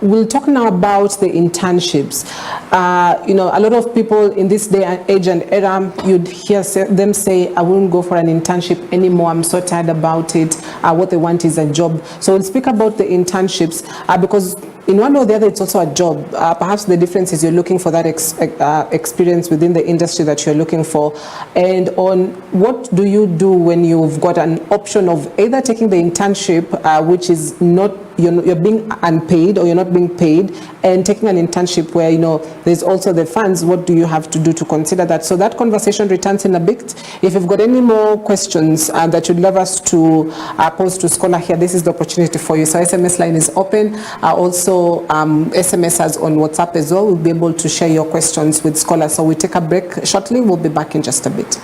we'll talk now about the internships. A lot of people in this day and age and era, you'd hear them say, I won't go for an internship anymore, I'm so tired about it, what they want is a job. So we'll speak about the internships, because in one way or the other, it's also a job. Perhaps the difference is you're looking for that experience within the industry that you're looking for. And on what do you do when you've got an option of either taking the internship, which is not, you're being unpaid or you're not being paid, and taking an internship where, there's also the funds. What do you have to do to consider that? So that conversation returns in a bit. If you've got any more questions that you'd love us to pose to Scholar here, this is the opportunity for you. So SMS line is open. Also, SMSers on WhatsApp as well will be able to share your questions with Scholar. So we take a break shortly. We'll be back in just a bit.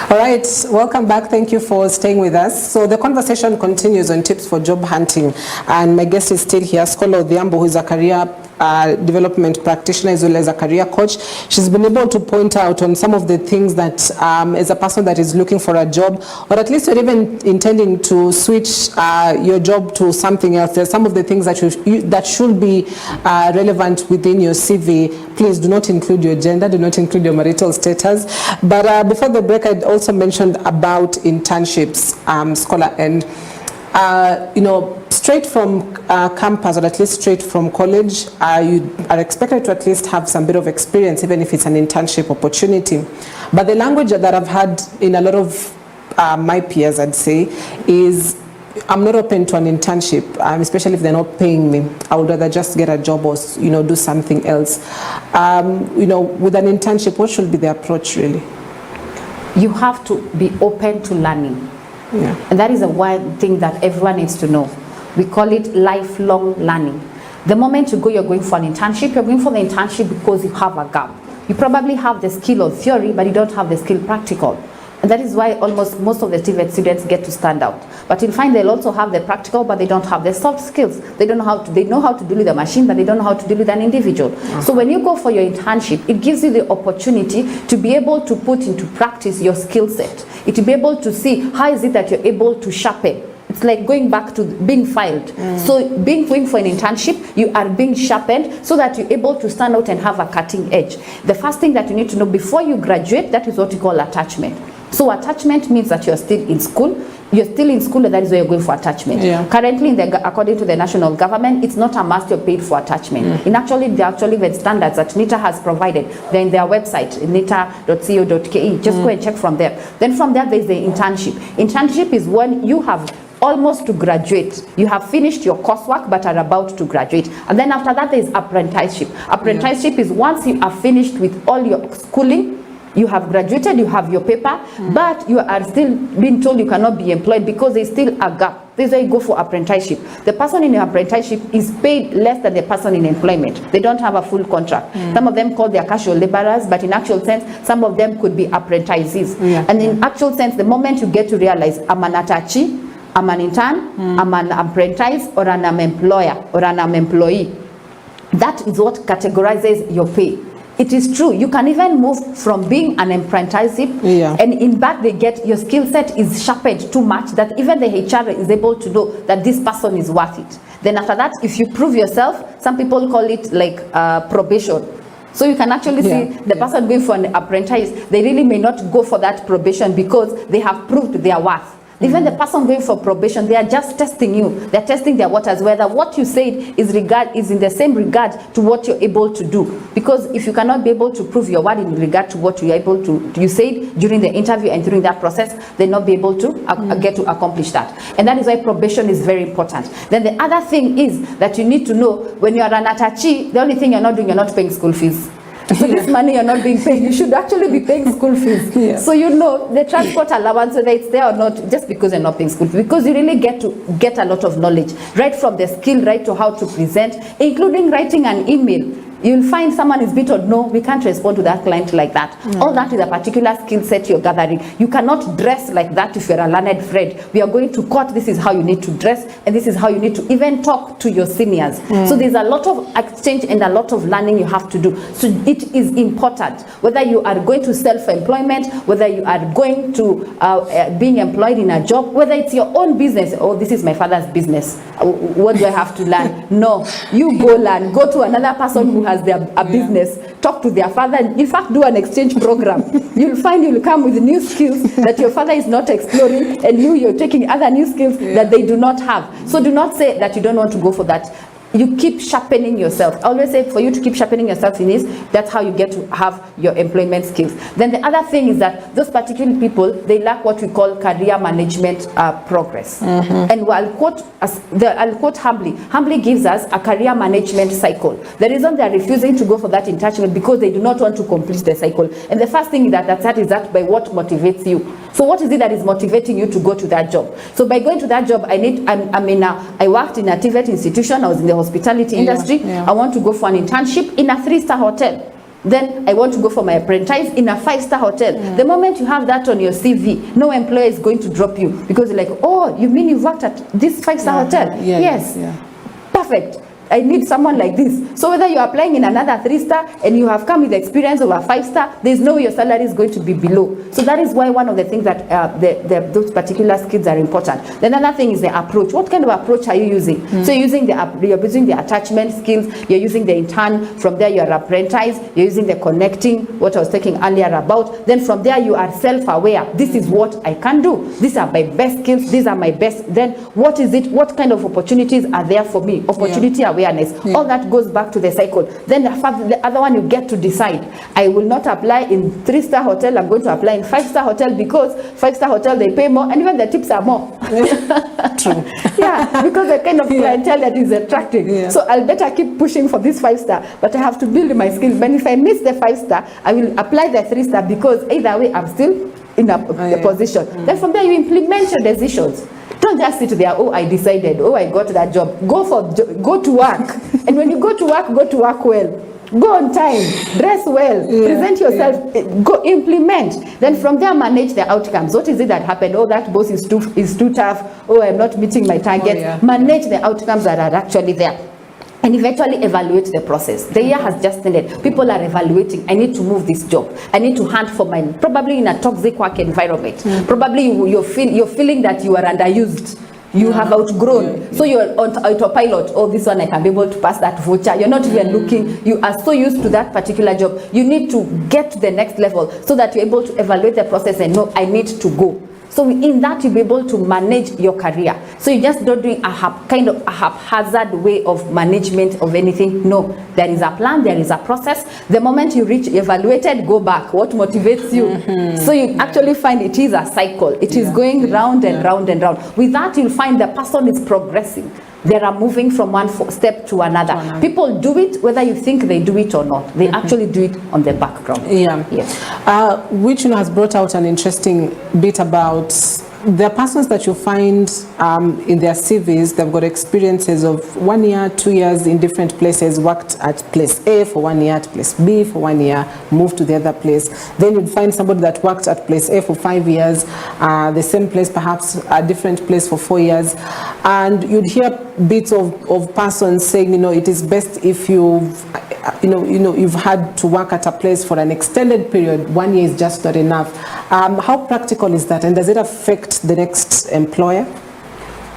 All right, welcome back. Thank you for staying with us. So the conversation continues on tips for job hunting, and my guest is still here, Scholar Odhiambo, who is a career development practitioner as well as a career coach. She's been able to point out on some of the things that as a person that is looking for a job, or at least you're even intending to switch your job to something else, there's some of the things that that should be relevant within your CV. Please do not include your gender, do not include your marital status. But before the break, I'd also mentioned about internships, Scholar, and straight from campus, or at least straight from college, you are expected to at least have some bit of experience, even if it's an internship opportunity. But the language that I've had in a lot of my peers, I'd say, is I'm not open to an internship, especially if they're not paying me. I would rather just get a job or do something else. With an internship, what should be the approach really? You have to be open to learning. Yeah. And that is a one thing that everyone needs to know. We call it lifelong learning. The moment you go, you're going for an internship, you're going for the internship because you have a gap. You probably have the skill of theory, but you don't have the skill practical. And that is why almost most of the TVET students get to stand out. But you'll find they'll also have the practical, but they don't have the soft skills. They know how to deal with the machine, but they don't know how to deal with an individual. So when you go for your internship, it gives you the opportunity to be able to put into practice your skill set. It will be able to see how is it that you're able to sharpen. It's like going back to being filed. So going for an internship, you are being sharpened so that you're able to stand out and have a cutting edge. The first thing that you need to know before you graduate, that is what you call attachment. So attachment means that you're still in school. You're still in school, and that is where you're going for attachment. Currently, according to the national government, it's not a must you're paid for attachment. There are even standards that NITA has provided. They're in their website, nita.co.ke. Just go and check from there. Then from there, there's the internship. Internship is when you have almost to graduate. You have finished your coursework but are about to graduate. And then after that, there's apprenticeship. Apprenticeship is once you are finished with all your schooling, you have graduated, you have your paper, but you are still being told you cannot be employed because there's still a gap. This is why you go for apprenticeship. The person in your apprenticeship is paid less than the person in employment. They don't have a full contract. Some of them call their casual laborers, but in actual sense, some of them could be apprentices. And in actual sense, the moment you get to realize, I'm an attaché, I'm an intern, I'm an apprentice, or an employer, or an employee, that is what categorizes your pay. It is true. You can even move from being an apprenticeship, and in that they get your skill set is sharpened too much that even the HR is able to know that this person is worth it. Then after that, if you prove yourself, some people call it like probation. So you can actually see the person going for an apprentice, they really may not go for that probation because they have proved their worth. Even the person going for probation, they are just testing you. They're testing their waters, whether what you said is in the same regard to what you're able to do. Because if you cannot be able to prove your word in regard to what you're able to, you said during the interview and during that process, they'll not be able to get to accomplish that. And that is why probation is very important. Then the other thing is that you need to know when you are an attaché, the only thing you're not doing, you're not paying school fees. So this money you're not being paid, you should actually be paying school fees. So you know the transport allowance, whether it's there or not, just because you're not paying school fees, because you really get to get a lot of knowledge, right from the skill, right to how to present, including writing an email. You'll find someone is beat on, no, we can't respond to that client like that. All that is a particular skill set you're gathering. You cannot dress like that if you're a learned friend. We are going to court, this is how you need to dress, and this is how you need to even talk to your seniors. So there's a lot of exchange and a lot of learning you have to do. So it is important, whether you are going to self-employment, whether you are going to being employed in a job, whether it's your own business. Oh, this is my father's business. What do I have to learn? No, you go learn. Go to another person who has a business, talk to their father, and in fact do an exchange program. You'll find you'll come with new skills that your father is not exploring, and you're taking other new skills that they do not have. So do not say that you don't want to go for that. You keep sharpening yourself. I always say for you to keep sharpening yourself in this, that's how you get to have your employment skills. Then the other thing is that those particular people, they lack what we call career management progress. And I'll quote humbly. Humbly gives us a career management cycle. The reason they're refusing to go for that internship because they do not want to complete the cycle. And the first thing is that by what motivates you. So what is it that is motivating you to go to that job? So by going to that job, I worked in a TVET institution, I was in the hospitality industry. I want to go for an internship in a 3-star hotel. Then I want to go for my apprentice in a 5-star hotel. The moment you have that on your CV, no employer is going to drop you because you're like, oh, you mean you've worked at this 5-star hotel? Yes. Perfect. I need someone like this. So whether you're applying in another 3-star and you have come with the experience of a 5-star, there's no way your salary is going to be below. So that is why one of the things that those particular skills are important. The another thing is the approach. What kind of approach are you using? So you're using the attachment skills, you're using the intern, from there you're apprentice, you're using the connecting, what I was talking earlier about. Then from there you are self-aware. This is what I can do. These are my best skills, these are my best. Then what is it? What kind of opportunities are there for me? Opportunity awareness. All that goes back to the cycle. Then the other one, you get to decide. I will not apply in 3-star hotel. I'm going to apply in 5-star hotel because 5-star hotel they pay more and even the tips are more. True. Because the kind of clientele that is attractive. So I'll better keep pushing for this 5-star, but I have to build my skills. But if I miss the 5-star, I will apply the 3-star because either way I'm still in a position. Then from there you implement your decisions. Don't just sit there, oh, I decided, oh, I got that job. Go to work. And when you go to work well. Go on time, dress well, present yourself, go implement. Then from there, manage the outcomes. What is it that happened? Oh, that boss is too tough. Oh, I'm not meeting my targets. Manage the outcomes that are actually there. And eventually evaluate the process. The year has just ended. People are evaluating. I need to move this job. I need to hunt for mine. Probably in a toxic work environment. Probably you're feeling that you are underused. You have outgrown. So you're on autopilot. Oh, this one I can be able to pass that voucher. You're not even looking. You are so used to that particular job. You need to get to the next level so that you're able to evaluate the process and know I need to go. So in that, you'll be able to manage your career. So you just don't do kind of a haphazard way of management of anything. No, there is a plan, there is a process. The moment you reach evaluated, go back. What motivates you? So you actually find it is a cycle. It is going round and round and round. With that, you'll find the person is progressing. They are moving from one step to another. People do it whether you think they do it or not. They actually do it on the background. Yeah. Yes. Which has brought out an interesting bit about the persons that you find in their CVs. They've got experiences of 1 year, 2 years in different places, worked at place A for 1 year, at place B for 1 year, moved to the other place. Then you'd find somebody that worked at place A for 5 years, the same place, perhaps a different place for 4 years. And you'd hear bits of persons saying, it is best if you've had to work at a place for an extended period. 1 year is just not enough. How practical is that, and does it affect the next employer?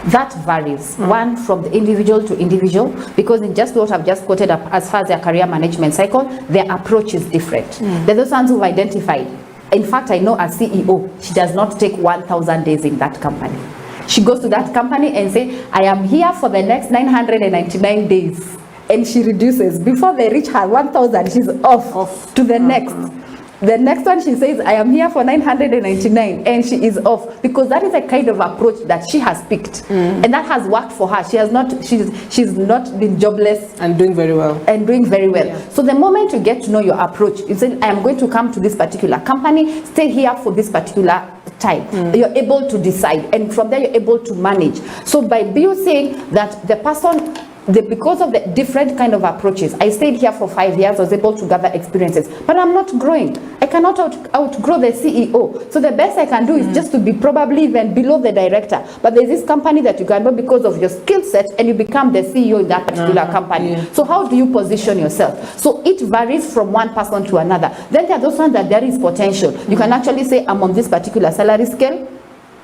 That varies, one from the individual to individual, because in just what I've just quoted up, as far as their career management cycle, their approach is different. There are those ones who've identified. In fact, I know a CEO, she does not take 1,000 days in that company. She goes to that company and say, I am here for the next 999 days. And she reduces. Before they reach her 1,000, she's off to the next. The next one, she says, I am here for 999, and she is off, because that is a kind of approach that she has picked, and that has worked for her. She's not been jobless and doing very well. So the moment you get to know your approach, you say, I am going to come to this particular company, stay here for this particular time. You're able to decide, and from there you're able to manage. So by you saying that the person, because of the different kind of approaches, I stayed here for 5 years, I was able to gather experiences, but I'm not growing. I cannot outgrow the CEO. So the best I can do is just to be probably even below the director. But there's this company that you can go because of your skill set, and you become the CEO in that particular company. So how do you position yourself? So it varies from one person to another. Then there are those ones that there is potential. You can actually say, I'm on this particular salary scale,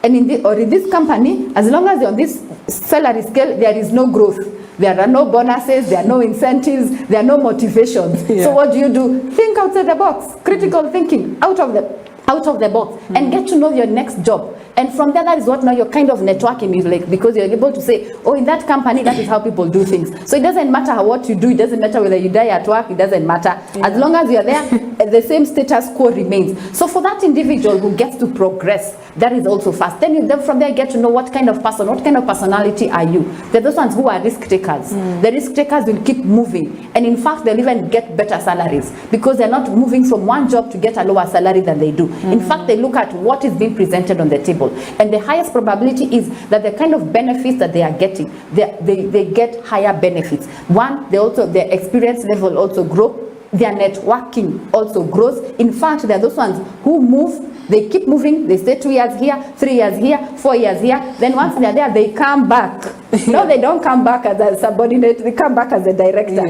and in this company, as long as you're on this salary scale, there is no growth. There are no bonuses, there are no incentives, there are no motivations. So what do? Think outside the box. Critical thinking, out of the box, and get to know your next job. And from there, that is what now your kind of networking is like, because you're able to say, oh, in that company, that is how people do things. So it doesn't matter what you do, it doesn't matter whether you die at work, it doesn't matter. As long as you're there, the same status quo remains. So for that individual who gets to progress, that is also fast. Then from there, you get to know what kind of person, what kind of personality are you. There are those ones who are risk takers. The risk takers will keep moving. And in fact, they'll even get better salaries, because they're not moving from one job to get a lower salary than they do. In fact, they look at what is being presented on the table. And the highest probability is that the kind of benefits that they are getting, they get higher benefits. One, their experience level also grow. Their networking also grows. In fact, there are those ones who move, they keep moving, they stay 2 years here, 3 years here, 4 years here. Then once they're there, they come back. No, they don't come back as a subordinate, they come back as a director.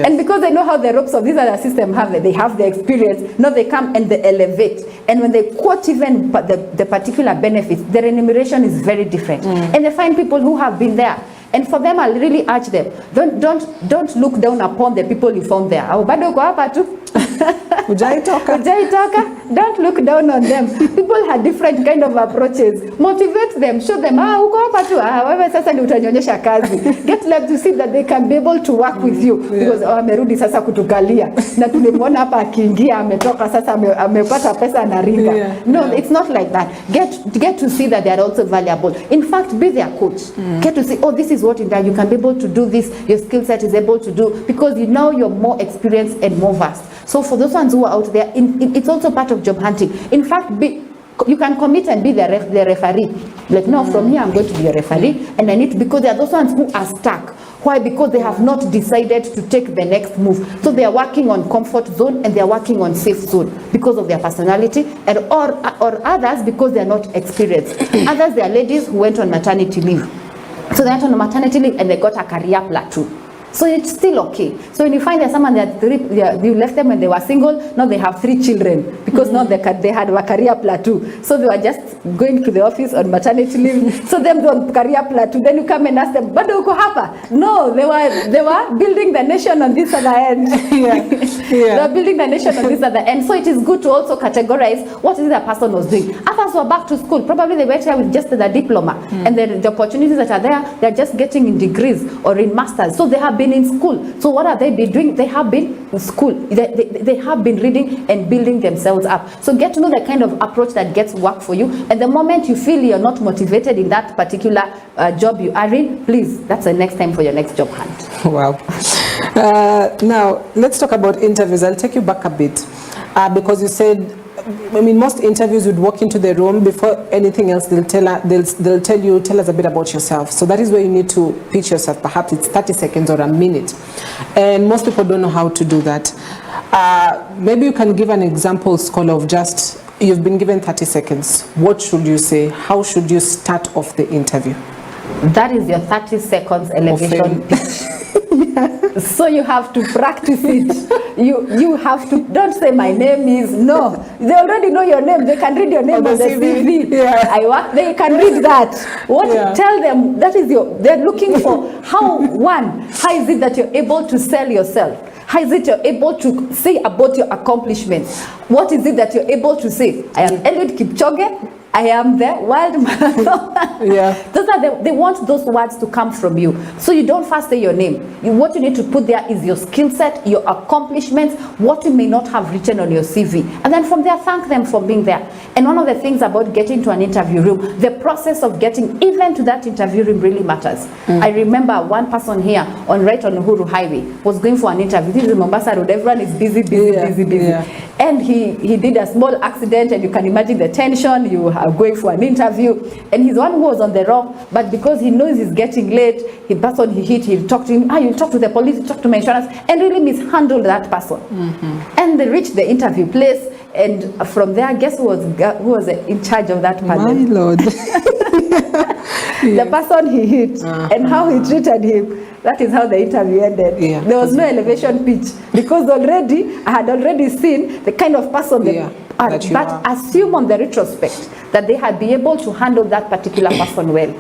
And because they know how the ropes of this other system they have the experience, no, they come and they elevate. And when they quote even the particular benefits, the remuneration is very different. And they find people who have been there. And for them, I'll really urge them, don't look down upon the people you found there. Don't look down on them. People had different kind of approaches. Motivate them, show them, get them to see that they can be able to work with you. Because amerudi sasa kutugalia na tulimwona hapa akiingia ametoka sasa amepata pesa na ringa. No, it's not like that. Get to see that they are also valuable. In fact, be their coach. Get to see, oh, this is what you can be able to do this, your skill set is able to do, because you know you're more experienced and more vast. So for those ones who are out there, it's also part of job hunting. In fact, you can commit and be the referee. Like, no, from here I'm going to be a referee, and I need to, because there are those ones who are stuck. Why? Because they have not decided to take the next move. So they are working on comfort zone, and they are working on safe zone because of their personality, and or others because they are not experienced. Others, they are ladies who went on maternity leave. So they went on maternity leave and they got a career plateau. So it's still okay. So when you find that someone that you left them when they were single, now they have 3 children because now they had a career plateau. So they were just going to the office on maternity leave. So them on career plateau. Then you come and ask them, "But uko hapa?" No, they were building the nation on this other end. They were building the nation on this other end. So it is good to also categorize what is the person was doing. Others were back to school. Probably they went here with just the diploma, and the opportunities that are there, they're just getting in degrees or in masters. So they have been in school. So what are they been doing? They have been in school. They have been reading and building themselves up. So get to know the kind of approach that gets work for you. And the moment you feel you're not motivated in that particular job you are in, please, that's the next time for your next job hunt. Wow. Now, let's talk about interviews. I'll take you back a bit because you said, I mean, most interviews would walk into the room before anything else. They'll tell you, tell us a bit about yourself. So that is where you need to pitch yourself. Perhaps it's 30 seconds or a minute, and most people don't know how to do that. Maybe you can give an example, Scholar, of just you've been given 30 seconds. What should you say? How should you start off the interview? That is your 30 seconds elevation pitch. So you have to practice it. You have to, don't say my name is, no. They already know your name. They can read your name on the CV. Yeah. They can read that. Tell them, that is they're looking for how is it that you're able to sell yourself? How is it you're able to say about your accomplishments? What is it that you're able to say? I am Eliud Kipchoge. I am the world marathon. Those are they want those words to come from you. So you don't first say your name. What you need to put there is your skill set, your accomplishments, what you may not have written on your CV. And then from there, thank them for being there. And one of the things about getting to an interview room, the process of getting even to that interview room really matters. I remember one person here on Uhuru Highway was going for an interview. This is Mombasa Road. Everyone is busy. And he did a small accident, and you can imagine the tension. You are going for an interview, and he's the one who was on the wrong, but because he knows he's getting late, the person he hit, he'll talk to him, you'll talk to the police, you'll talk to my insurance, and really mishandled that person. And they reached the interview place, and from there, guess who was in charge of that panel? My Lord. The person he hit and how he treated him. That is how the interview ended. There was no elevation pitch because I had already seen the kind of person they are. But assume on the retrospect that they had been able to handle that particular person well.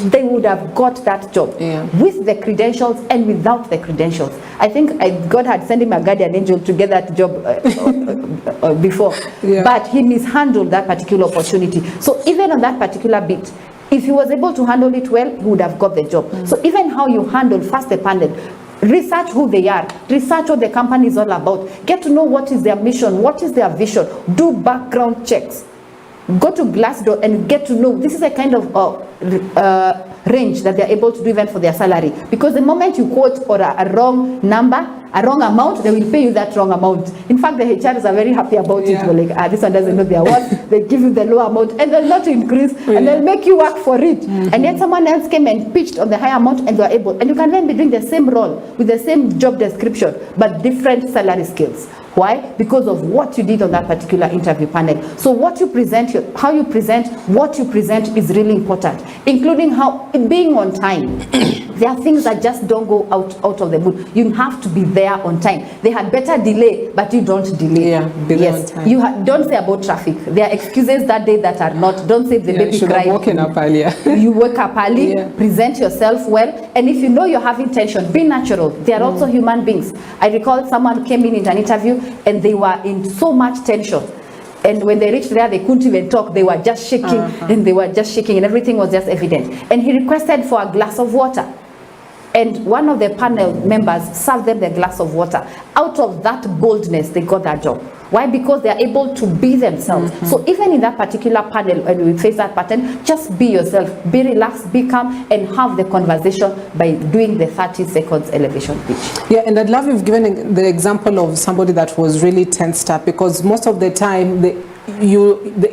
They would have got that job with the credentials and without the credentials. I think God had sent him a guardian angel to get that job before. But he mishandled that particular opportunity. So even on that particular bit, if he was able to handle it well, he would have got the job. So even how you handle first the panel, research who they are, research what the company is all about, get to know what is their mission, what is their vision, do background checks, go to Glassdoor and get to know this is a kind of range that they're able to do even for their salary. Because the moment you quote or a wrong number, a wrong amount, they will pay you that wrong amount. In fact, the HRs are very happy about it. They're like, this one doesn't know their worth. They give you the low amount and they'll not increase and they'll make you work for it. And yet someone else came and pitched on the high amount and they were able. And you can then be doing the same role with the same job description, but different salary scales. Why? Because of what you did on that particular interview panel. So what you present, how you present, what you present is really important, including how being on time. There are things that just don't go out of the mood. You have to be there on time. They had better delay, but you don't delay. On time. You don't say about traffic. There are excuses that day that are not. Don't say the baby cried. Woken up earlier. You wake up early, present yourself well, and if you know you're having tension, be natural. They are also human beings. I recall someone came in an interview and they were in so much tension. And when they reached there, they couldn't even talk. They were just shaking and they were just shaking and everything was just evident. And he requested for a glass of water. And one of the panel members served them the glass of water. Out of that boldness, they got that job. Why? Because they are able to be themselves. So even in that particular panel, when we face that pattern, just be yourself. Be relaxed, be calm, and have the conversation by doing the 30 seconds elevation pitch. Yeah, and I'd love you've given the example of somebody that was really tensed up, because most of the time, the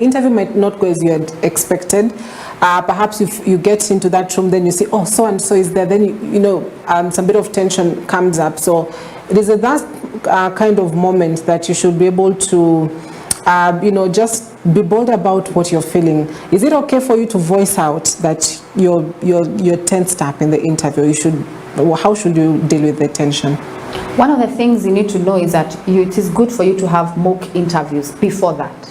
interview might not go as you had expected. Perhaps if you get into that room, then you see, oh, so and so is there. Then you know some bit of tension comes up. So it is at that kind of moment that you should be able to, just be bold about what you're feeling. Is it okay for you to voice out that you're tensed up in the interview? You should How should you deal with the tension? One of the things you need to know is that it is good for you to have mock interviews before that.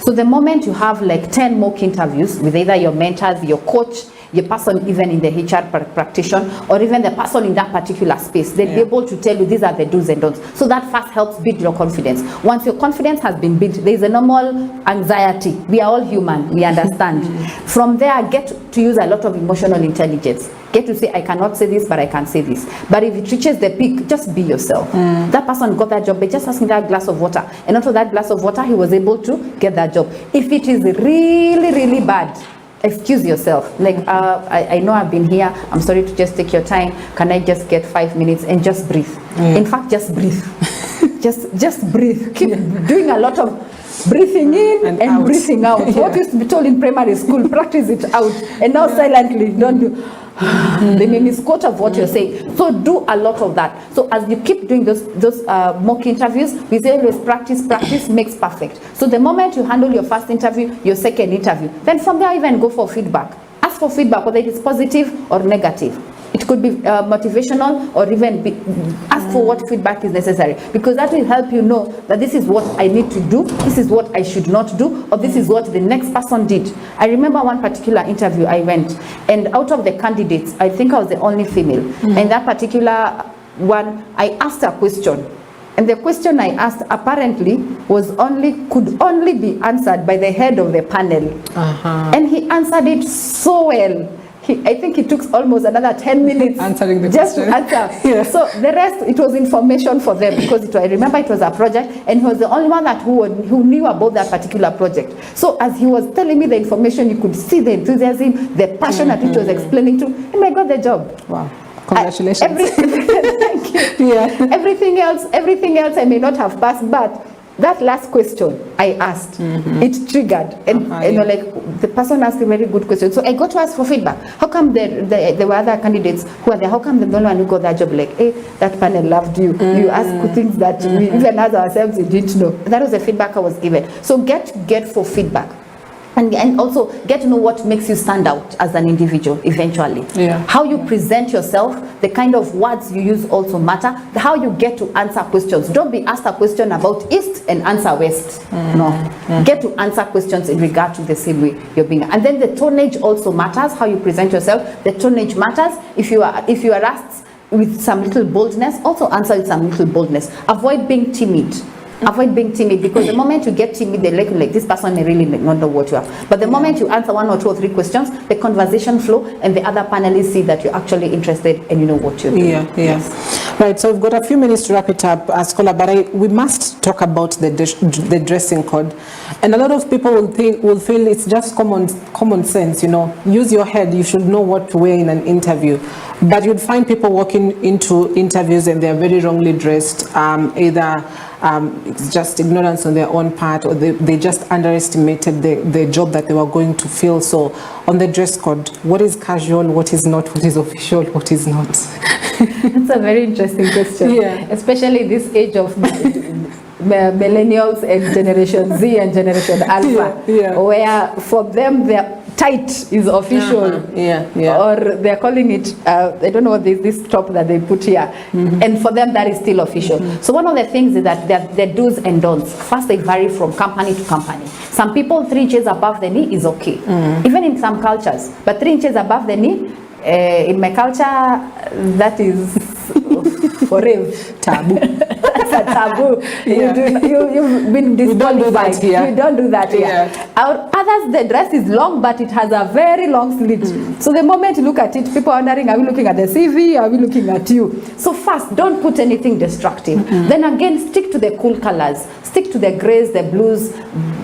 So the moment you have like 10 mock interviews with either your mentors, your coach, your person even in the HR practitioner, or even the person in that particular space, they'll be able to tell you these are the do's and don'ts. So that first helps build your confidence. Once your confidence has been built, there is a normal anxiety. We are all human, we understand. From there, get to use a lot of emotional intelligence. Get to say, I cannot say this, but I can say this. But if it reaches the peak, just be yourself. That person got that job by just asking that glass of water. And out of that glass of water, he was able to get that job. If it is really, really bad, excuse yourself. Like, I know I've been here. I'm sorry to just take your time. Can I just get 5 minutes and just breathe? In fact, just breathe. just breathe. Keep doing a lot of breathing in and breathing out. What used to be told in primary school, practice it out. And now silently, don't do. They may misquote of what you're saying. So do a lot of that. So as you keep doing those mock interviews, we say always practice makes perfect. So the moment you handle your first interview, your second interview, then from there even go for feedback. Ask for feedback, whether it is positive or negative. It could be motivational, or even ask for what feedback is necessary, because that will help you know that this is what I need to do, this is what I should not do, or this is what the next person did. I remember one particular interview I went, and out of the candidates, I think I was the only female. And that particular one, I asked a question. And the question I asked apparently could only be answered by the head of the panel. And he answered it so well. I think it took almost another 10 minutes answering the just question. To answer. So the rest, it was information for them, because I remember it was a project, and he was the only one who knew about that particular project. So as he was telling me the information, you could see the enthusiasm, the passion that it was explaining to, and I got the job. Wow. Congratulations. Thank you. Everything else I may not have passed, but that last question I asked, it triggered, and like the person asked a very good question. So I got to ask for feedback. How come there were other candidates who are there? How come the only one who got that job? Like, hey, that panel loved you. You asked things that we even as ourselves we didn't know. That was the feedback I was given. So get for feedback. And also get to know what makes you stand out as an individual eventually. How you present yourself, the kind of words you use also matter. How you get to answer questions. Don't be asked a question about East and answer West. No. Get to answer questions in regard to the same way you're being. And then the tonnage also matters. How you present yourself, the tonnage matters. If you are asked with some little boldness, also answer with some little boldness. Avoid being timid. Avoid being timid, because the moment you get timid, they like this person may really not know what you are. But the moment you answer 1 or 2 or 3 questions, the conversation flow, and the other panelists see that you're actually interested and you know what you're doing. Right, so we've got a few minutes to wrap it up, Scholar, but we must talk about the dressing code. And a lot of people will feel it's just common sense, use your head, you should know what to wear in an interview. But you'd find people walking into interviews and they're very wrongly dressed, either it's just ignorance on their own part, or they just underestimated the job that they were going to fill. So on the dress code, what is casual, what is not, what is official, what is not? That's a very interesting question, especially this age of millennials and Generation Z and Generation Alpha, where for them their tight is official, or they're calling it, I don't know what this top that they put here, and for them that is still official. So one of the things is that the do's and don'ts, first they vary from company to company. Some people 3 inches above the knee is okay, even in some cultures, but 3 inches above the knee, in my culture, that is forever taboo. That's a taboo. You've been disqualified. You don't do that here. Others, the dress is long, but it has a very long slit. So the moment you look at it, people are wondering, are we looking at the CV? Are we looking at you? So first, don't put anything destructive. Then again, stick to the cool colors. Stick to the grays, the blues,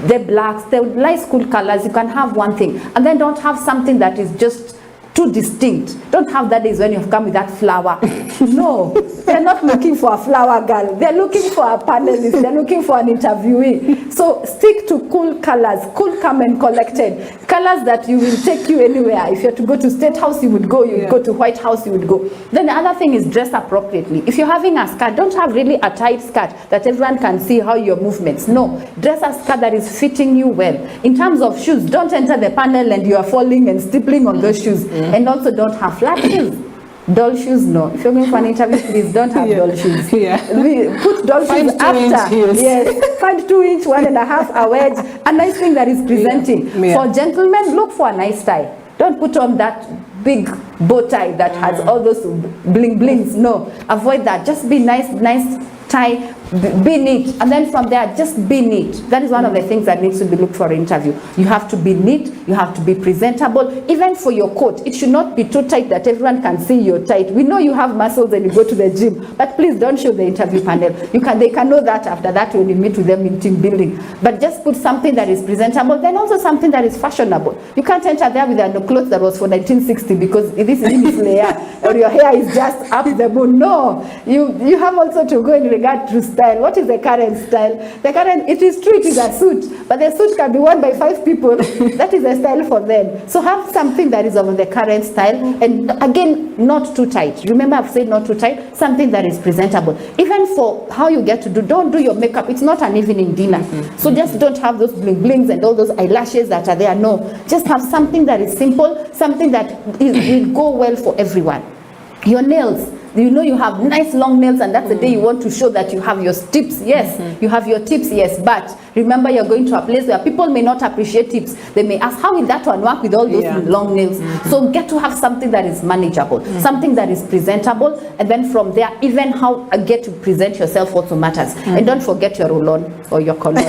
the blacks, the light cool colors. You can have one thing. And then don't have something that is just too distinct. Don't have that is when you've come with that flower. No, they're not looking for a flower girl. They're looking for a panelist. They're looking for an interviewee. So stick to cool colors, cool, calm and collected. Colors that you will take you anywhere. If you're to go to State House, you would go. You would go to White House, you would go. Then the other thing is dress appropriately. If you're having a skirt, don't have really a tight skirt that everyone can see how your movements. No, dress a skirt that is fitting you well. In terms of shoes, don't enter the panel and you are falling and stippling on those shoes. And also don't have flat heels. Doll shoes, no. If you're going for an interview, please don't have doll shoes. Put doll shoes after. Yes, find 2-inch, 1.5, a wedge, a nice thing that is presenting. For gentlemen, look for a nice tie. Don't put on that big bow tie that has all those bling blings. No, avoid that. Just be nice tie, be neat, and then from there just be neat. That is one of the things that needs to be looked for in interview. You have to be neat, you have to be presentable. Even for your coat, it should not be too tight that everyone can see you're tight. We know you have muscles and you go to the gym, but please don't show the interview panel. They can know that after that when you meet with them in team building. But just put something that is presentable, then also something that is fashionable. You can't enter there with a clothes that was for 1960 because this is in its layer or your hair is just up the moon. No, you have also to go in regard to style. What is the current style? The current, it is true, it is a suit, but the suit can be worn by 5 people. That is a style for them. So have something that is of the current style, and again, not too tight. Remember, I've said not too tight. Something that is presentable. Even for how you get to don't do your makeup. It's not an evening dinner. So just don't have those bling blings and all those eyelashes that are there. No, just have something that is simple, something that will go well for everyone. Your nails. You know you have nice long nails, and that's the day you want to show that you have your tips. Yes, you have your tips, yes, but remember you're going to a place where people may not appreciate tips. They may ask, how will that one work with all those long nails? So get to have something that is manageable, something that is presentable, and then from there, even how get to present yourself also matters. And don't forget your roll-on or your cologne.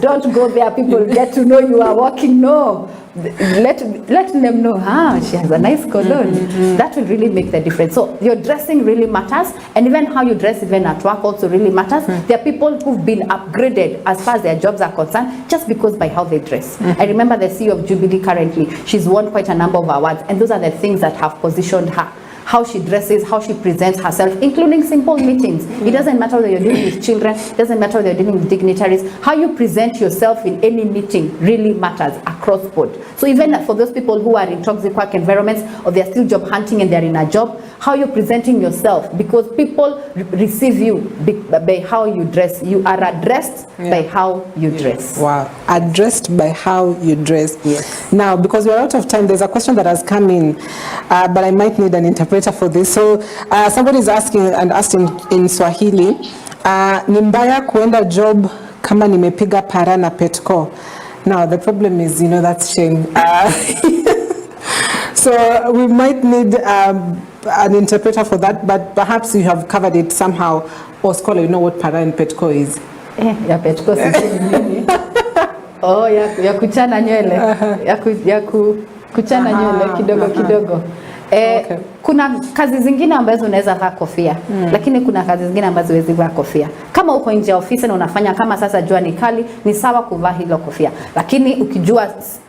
Don't go there, people get to know you are walking. No, let them know, she has a nice cologne. That will really make the difference. So your dressing really matters, and even how you dress even at work also really matters. There are people who've been upgraded as far as their jobs are concerned just because by how they dress. I remember the CEO of Jubilee currently, she's won quite a number of awards, and those are the things that have positioned her. How she dresses, how she presents herself, including simple meetings. It doesn't matter whether you're dealing with children, it doesn't matter whether you're dealing with dignitaries. How you present yourself in any meeting really matters across board. So even for those people who are in toxic work environments, or they're still job hunting and they're in a job, how you're presenting yourself, because people receive you by how you dress. You are addressed by how you dress. Wow, addressed by how you dress. Yes. Now, because we're out of time, there's a question that has come in, but I might need an interpreter for this. So somebody is asking and asked in Swahili, ni mbaya kuenda job kama nimepiga para na petco. Now the problem is, that's shame. So we might need an interpreter for that, but perhaps you have covered it somehow. Or scholar, you know what para and petco is? Ya petco si oh, ya kuchana nywele. Ya kuchana nywele kidogo kidogo. Okay. Kuna kazi zingine ambazo unaweza vaa kofia, lakini kuna kazi zingine ambazo huwezi vaa kofia. Kama uko nje ya ofisi na unafanya kama sasa jua ni kali, ni sawa kuvaa hilo kofia. Lakini ukijua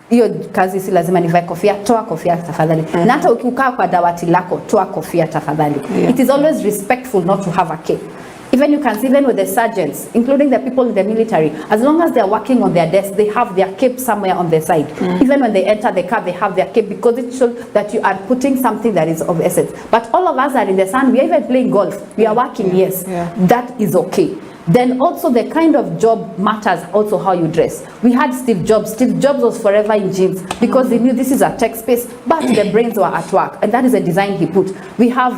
hiyo kazi si lazima nivae kofia, toa kofia tafadhali. Na hata ukikaa kwa dawati lako, toa kofia tafadhali. It is always respectful not to have a cape. Even you can see even with the sergeants, including the people in the military, as long as they are working on their desk, they have their cape somewhere on their side. Even when they enter the car, they have their cape, because it shows that you are putting something that is of essence. But all of us are in the sun, we are even playing golf, we are working, yes, that is okay. Then also the kind of job matters, also how you dress. We had Steve Jobs. Steve Jobs was forever in jeans because he knew this is a tech space, but the brains were at work, and that is a design he put. We have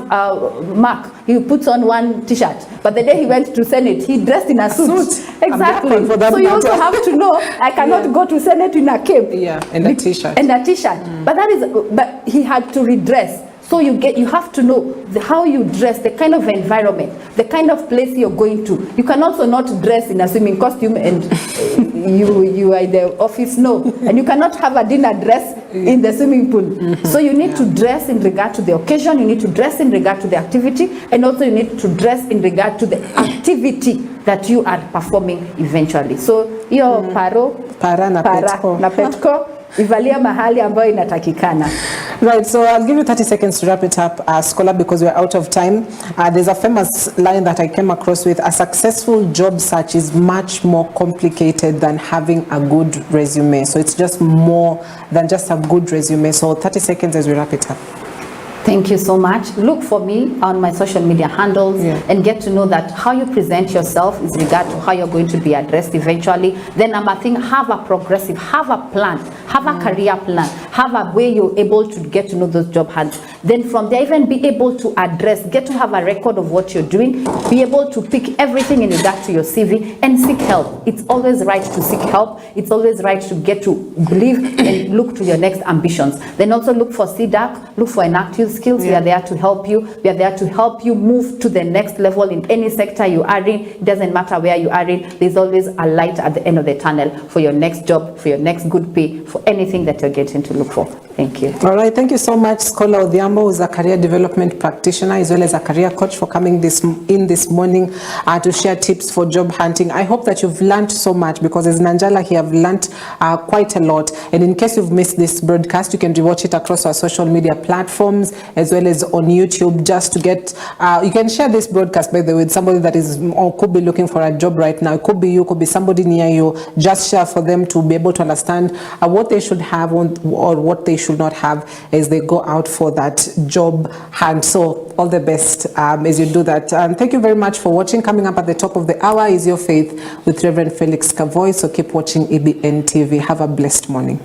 Mark. He puts on one t-shirt, but the day he went to Senate, he dressed in a suit. Exactly. So you also have to know, I cannot go to Senate in a cape. And a t-shirt. And a t-shirt. But he had to redress. So you have to know how you dress, the kind of environment, the kind of place you're going to. You can also not dress in a swimming costume and you are in the office, no. And you cannot have a dinner dress in the swimming pool. So you need to dress in regard to the occasion, you need to dress in regard to the activity, and also you need to dress in regard to the activity that you are performing eventually. So para na petco. Ivalia mahali ambayo inatakikana. Right, so I'll give you 30 seconds to wrap it up, Scholar, because we're out of time. There's a famous line that I came across with: a successful job search is much more complicated than having a good resume. So it's just more than just a good resume. So 30 seconds as we wrap it up. Thank you so much. Look for me on my social media handles and get to know that how you present yourself is regard to how you're going to be addressed eventually. Then number thing, have a progressive, have a plan, have a career plan, have a way you're able to get to know those job hunts. Then from there, even be able to address, get to have a record of what you're doing, be able to pick everything in regard to your CV and seek help. It's always right to seek help. It's always right to get to believe and look to your next ambitions. Then also look for CDAC, look for inactive skills. We are there to help you. We are there to help you move to the next level in any sector you are in. It doesn't matter where you are in. There's always a light at the end of the tunnel for your next job, for your next good pay, for anything that you're getting to look for. Thank you. All right, thank you so much, Scholar Odhiambo, who's a career development practitioner as well as a career coach, for coming this morning to share tips for job hunting. I hope that you've learned so much, because as Nanjala here, have learned quite a lot. And in case you've missed this broadcast, you can rewatch it across our social media platforms as well as on YouTube, just to get, you can share this broadcast, by the way, with somebody that is or could be looking for a job right now. It could be you, could be somebody near you. Just share for them to be able to understand what they should have or what they should not have as they go out for that job hunt. So all the best as you do that. And thank you very much for watching. Coming up at the top of the hour is Your Faith with Reverend Felix Kavoy. So keep watching EBN TV. Have a blessed morning.